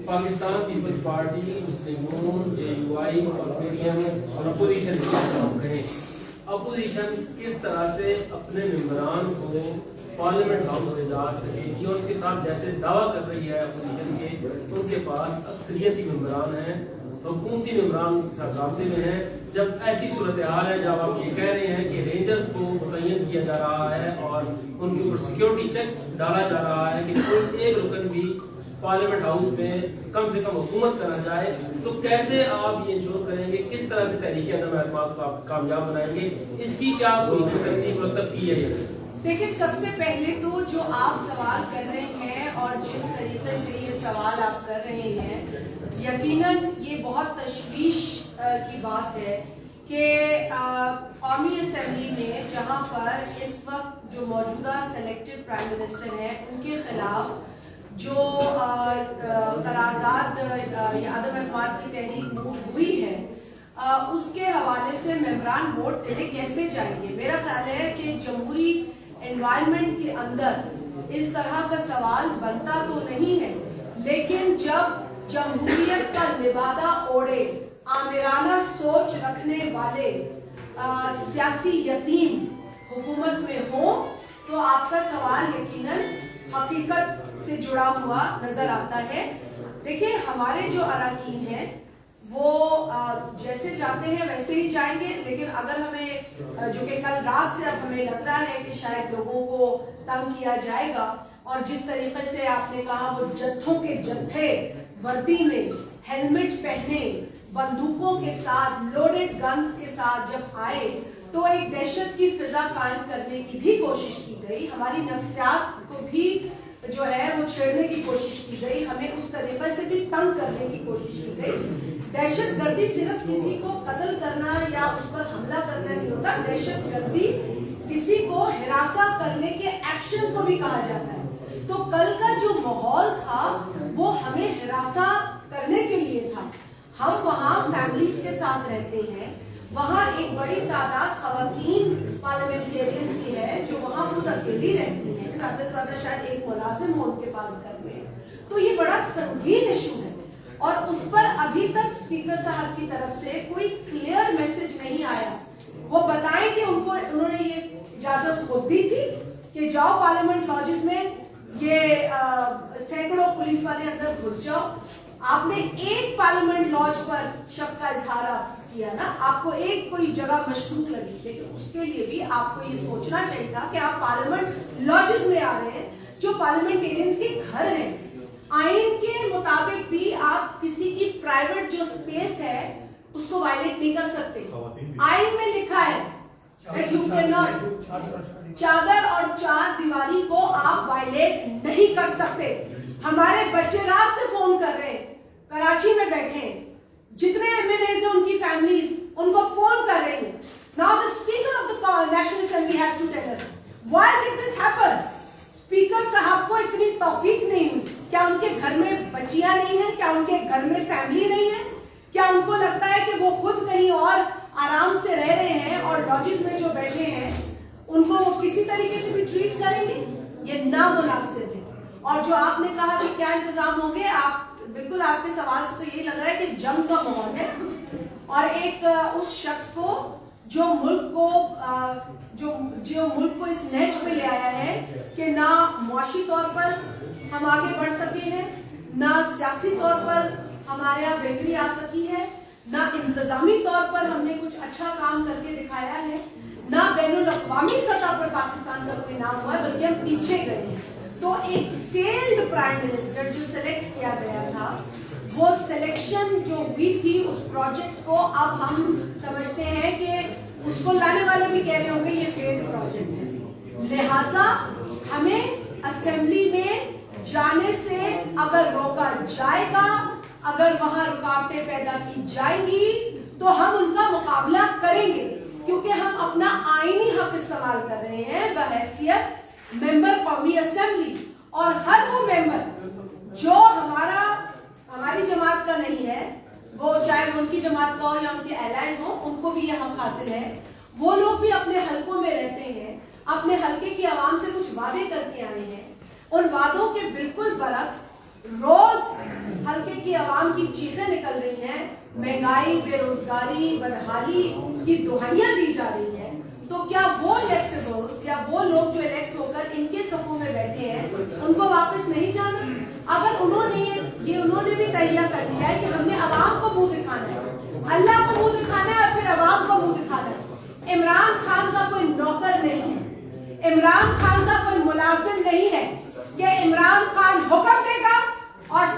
पाकिस्तान पीपल्स पार्टी, मुस्लिम JUI और PDM और अपोजिशन अपोजिशन किस तरह से अपने मेंबरान को पार्लियामेंट हाउस ले जा सकेगी, और उसके साथ जैसे दावा कर रही है अपोजिशन के, उनके पास अक्सरियती मेंबरान हैं, हुकूमती मेंबरान राब्ते में है। जब ऐसी सूरत हाल है, जब आप ये कह रहे हैं कि रेंजर्स को मुतय्यन किया जा रहा है और उनके ऊपर सिक्योरिटी चेक डाला जा रहा है कि कोई एक रुकन भी पार्लियामेंट हाउस में कम से कम हुकूमत करना चाहे, तो कैसे आप ये इंश्योर करेंगे, किस तरह से तहरीक अदम एतमाद को आप कामयाब बनाएंगे, इसकी क्या कोई तरतीब मुरतब की है? देखिए, सबसे पहले तो जो आप सवाल कर रहे हैं और जिस तरीके से ये सवाल आप कर रहे हैं, यकीनन ये बहुत तशवीश की बात है कि कौमी असेंबली में जहाँ पर इस वक्त जो मौजूदा सेलेक्टेड प्राइम मिनिस्टर हैं उनके खिलाफ जो करारदाद या अदम एतमाद की तहरीक मूव हुई है, उसके हवाले से मेंबरान वोट देने कैसे जाएंगे? मेरा ख्याल है कि जमहूरी एनवायरनमेंट के अंदर इस तरह का सवाल बनता तो नहीं है, लेकिन जब जमहूरियत का लिबादा ओढ़े आमिराना सोच रखने वाले सियासी यतीम हुकूमत में हो, तो आपका सवाल यकीनन हकीकत से जुड़ा हुआ नजर आता है। देखिए, हमारे जो अरकान हैं वो जैसे जाते हैं वैसे ही जाएंगे, लेकिन अगर हमें जो कि कल रात से अब हमें लग रहा है कि शायद लोगों को तंग किया जाएगा, और जिस तरीके से आपने कहा वो जत्थों के जत्थे वर्दी में हेलमेट पहने बंदूकों के साथ लोडेड गन्स के साथ जब आए तो एक दहशत की फिजा कायम करने की भी कोशिश की गई, हमारी नफ्सियात को भी जो है वो छेड़ने की कोशिश की गई, हमें उस तरीके से भी तंग करने की कोशिश की गई। दहशतगर्दी सिर्फ किसी को कत्ल करना या उस पर हमला करना नहीं होता, दहशतगर्दी किसी को हिरासा करने के एक्शन को भी कहा जाता है। तो कल का जो माहौल था वो हमें हिरासा करने के लिए था। हम वहाँ फैमिलीज के साथ रहते हैं, वहाँ एक बड़ी तादाद खवातीन पार्लियामेंटेरियंस की है जो वहाँ खुद अकेली रहती हैं, ज्यादा से ज्यादा शायद एक मुलाजिम हो उनके पास घर में। तो ये बड़ा संगीन इशू है और उस पर अभी तक स्पीकर साहब की तरफ से कोई क्लियर मैसेज नहीं आया। वो बताएं कि उन्होंने ये इजाजत खुद दी थी कि जाओ पार्लियामेंट लॉजेस में, ये सैकड़ों पुलिस वाले अंदर घुस जाओ। आपने एक पार्लियामेंट लॉज पर शक का इजहार किया ना, आपको एक कोई जगह मशकूक लगी, लेकिन उसके लिए भी आपको ये सोचना चाहिए था कि आप पार्लियामेंट लॉजेस में आ रहे हैं जो पार्लियामेंटेरियंस के घर हैं। आइन के मुताबिक भी आप किसी की प्राइवेट जो स्पेस है उसको वायलेट नहीं कर सकते। आइन में लिखा है that you cannot, चादर और चार दीवारी को आप वायलेट नहीं कर सकते। हमारे बच्चे रात से फोन कर रहे हैं, कराची में बैठे हैं, जितने एमएलए हैं उनकी फैमिलीज उनको फोन कर रही हैं। Now the speaker of the national assembly has to tell us why did this happen. Speaker साहब को इतनी तौफीक नहीं हुई, क्या उनके घर में बच्चियां नहीं है, क्या उनके घर में फैमिली नहीं है, क्या उनको लगता है कि वो खुद कहीं और आराम से रह रहे हैं और लॉजेस में जो बैठे हैं उनको वो किसी तरीके से भी ट्रीट करेंगे? ये नामुनासिब है। और जो आपने कहा कि क्या इंतजाम होंगे, आप बिल्कुल आपके सवाल से तो ये लग रहा है कि जंग का माहौल है और एक उस शख्स को जो मुल्क को इस नहज पे ले आया है कि ना मुआशी तौर पर हम आगे बढ़ सके हैं, ना सियासी तौर पर हमारे यहाँ बेहतरी आ सकी है, ना इंतजामी तौर पर हमने कुछ अच्छा काम करके दिखाया है, ना बैनुल अक़वामी सतह पर पाकिस्तान का कोई नाम हुआ है, बल्कि हम पीछे गए हैं। तो एक फेल्ड प्राइम मिनिस्टर जो सिलेक्ट किया गया था, वो सिलेक्शन जो हुई थी उस प्रोजेक्ट को अब हम समझते हैं कि उसको लाने वाले भी कह रहे होंगे ये फेल्ड प्रोजेक्ट है। लिहाजा हमें असेंबली में जाने से अगर रोका जाएगा, अगर वहां रुकावटें पैदा की जाएंगी तो हम उनका मुकाबला करेंगे, क्योंकि हम अपना आईनी हक इस्तेमाल कर रहे हैं बहैसियत मेंबर कौमी असेंबली। और हर वो मेंबर जो हमारी जमात का नहीं है, वो चाहे उनकी जमात का हो या उनके एलाइज हो, उनको भी ये हक हासिल है। वो लोग भी अपने हलकों में रहते हैं, अपने हलके की आवाम से कुछ वादे करके आए हैं, उन वादों के बिल्कुल बरक्स रोज हल्के की आवाम की चीखें निकल रही हैं, महंगाई, बेरोजगारी, बदहाली की दुहाइयां दी जा रही हैं। तो क्या वो इलेक्टेबल्स या वो लोग जो इलेक्ट होकर इनके सफों में बैठे हैं उनको वापस नहीं जाना? अगर उन्होंने भी तैयार कर दिया है कि हमने आवाम को मुंह दिखाना है, अल्लाह को मुंह दिखाना है और फिर आवाम को मुंह दिखाना है। इमरान खान का कोई नौकर नहीं है, इमरान खान का कोई मुलाजिम नहीं है कि इमरान खान हुक्म देगा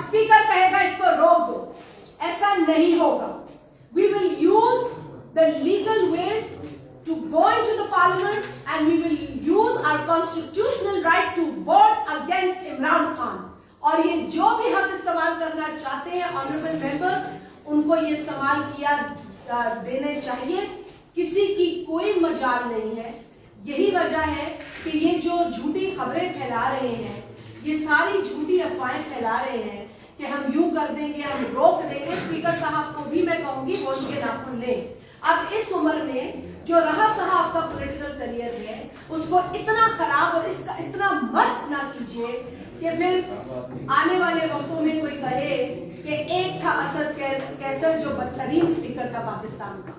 स्पीकर कहेगा इसको रोक दो, ऐसा नहीं होगा। We will use the legal ways to go into the parliament and we will use our constitutional right to vote against Imran Khan. और ये जो भी हक इस्तेमाल करना चाहते हैं ऑनरेबल मेंबर्स, उनको ये इस्तेमाल किया देने चाहिए। किसी की कोई मजाल नहीं है। यही वजह है कि ये जो झूठी खबरें फैला रहे हैं, ये सारी झूठी अफवाहें फैला रहे हैं कि हम यूं कर देंगे, हम रोक देंगे। स्पीकर साहब को भी मैं कहूंगी होश के नाखून लें। अब इस उम्र में जो रहा साहब का पॉलिटिकल करियर है, उसको इतना खराब और इसका इतना मस्त ना कीजिए कि फिर आने वाले वक्तों में कोई कहे कि एक था असद कैसर जो बदतरीन स्पीकर था पाकिस्तान का।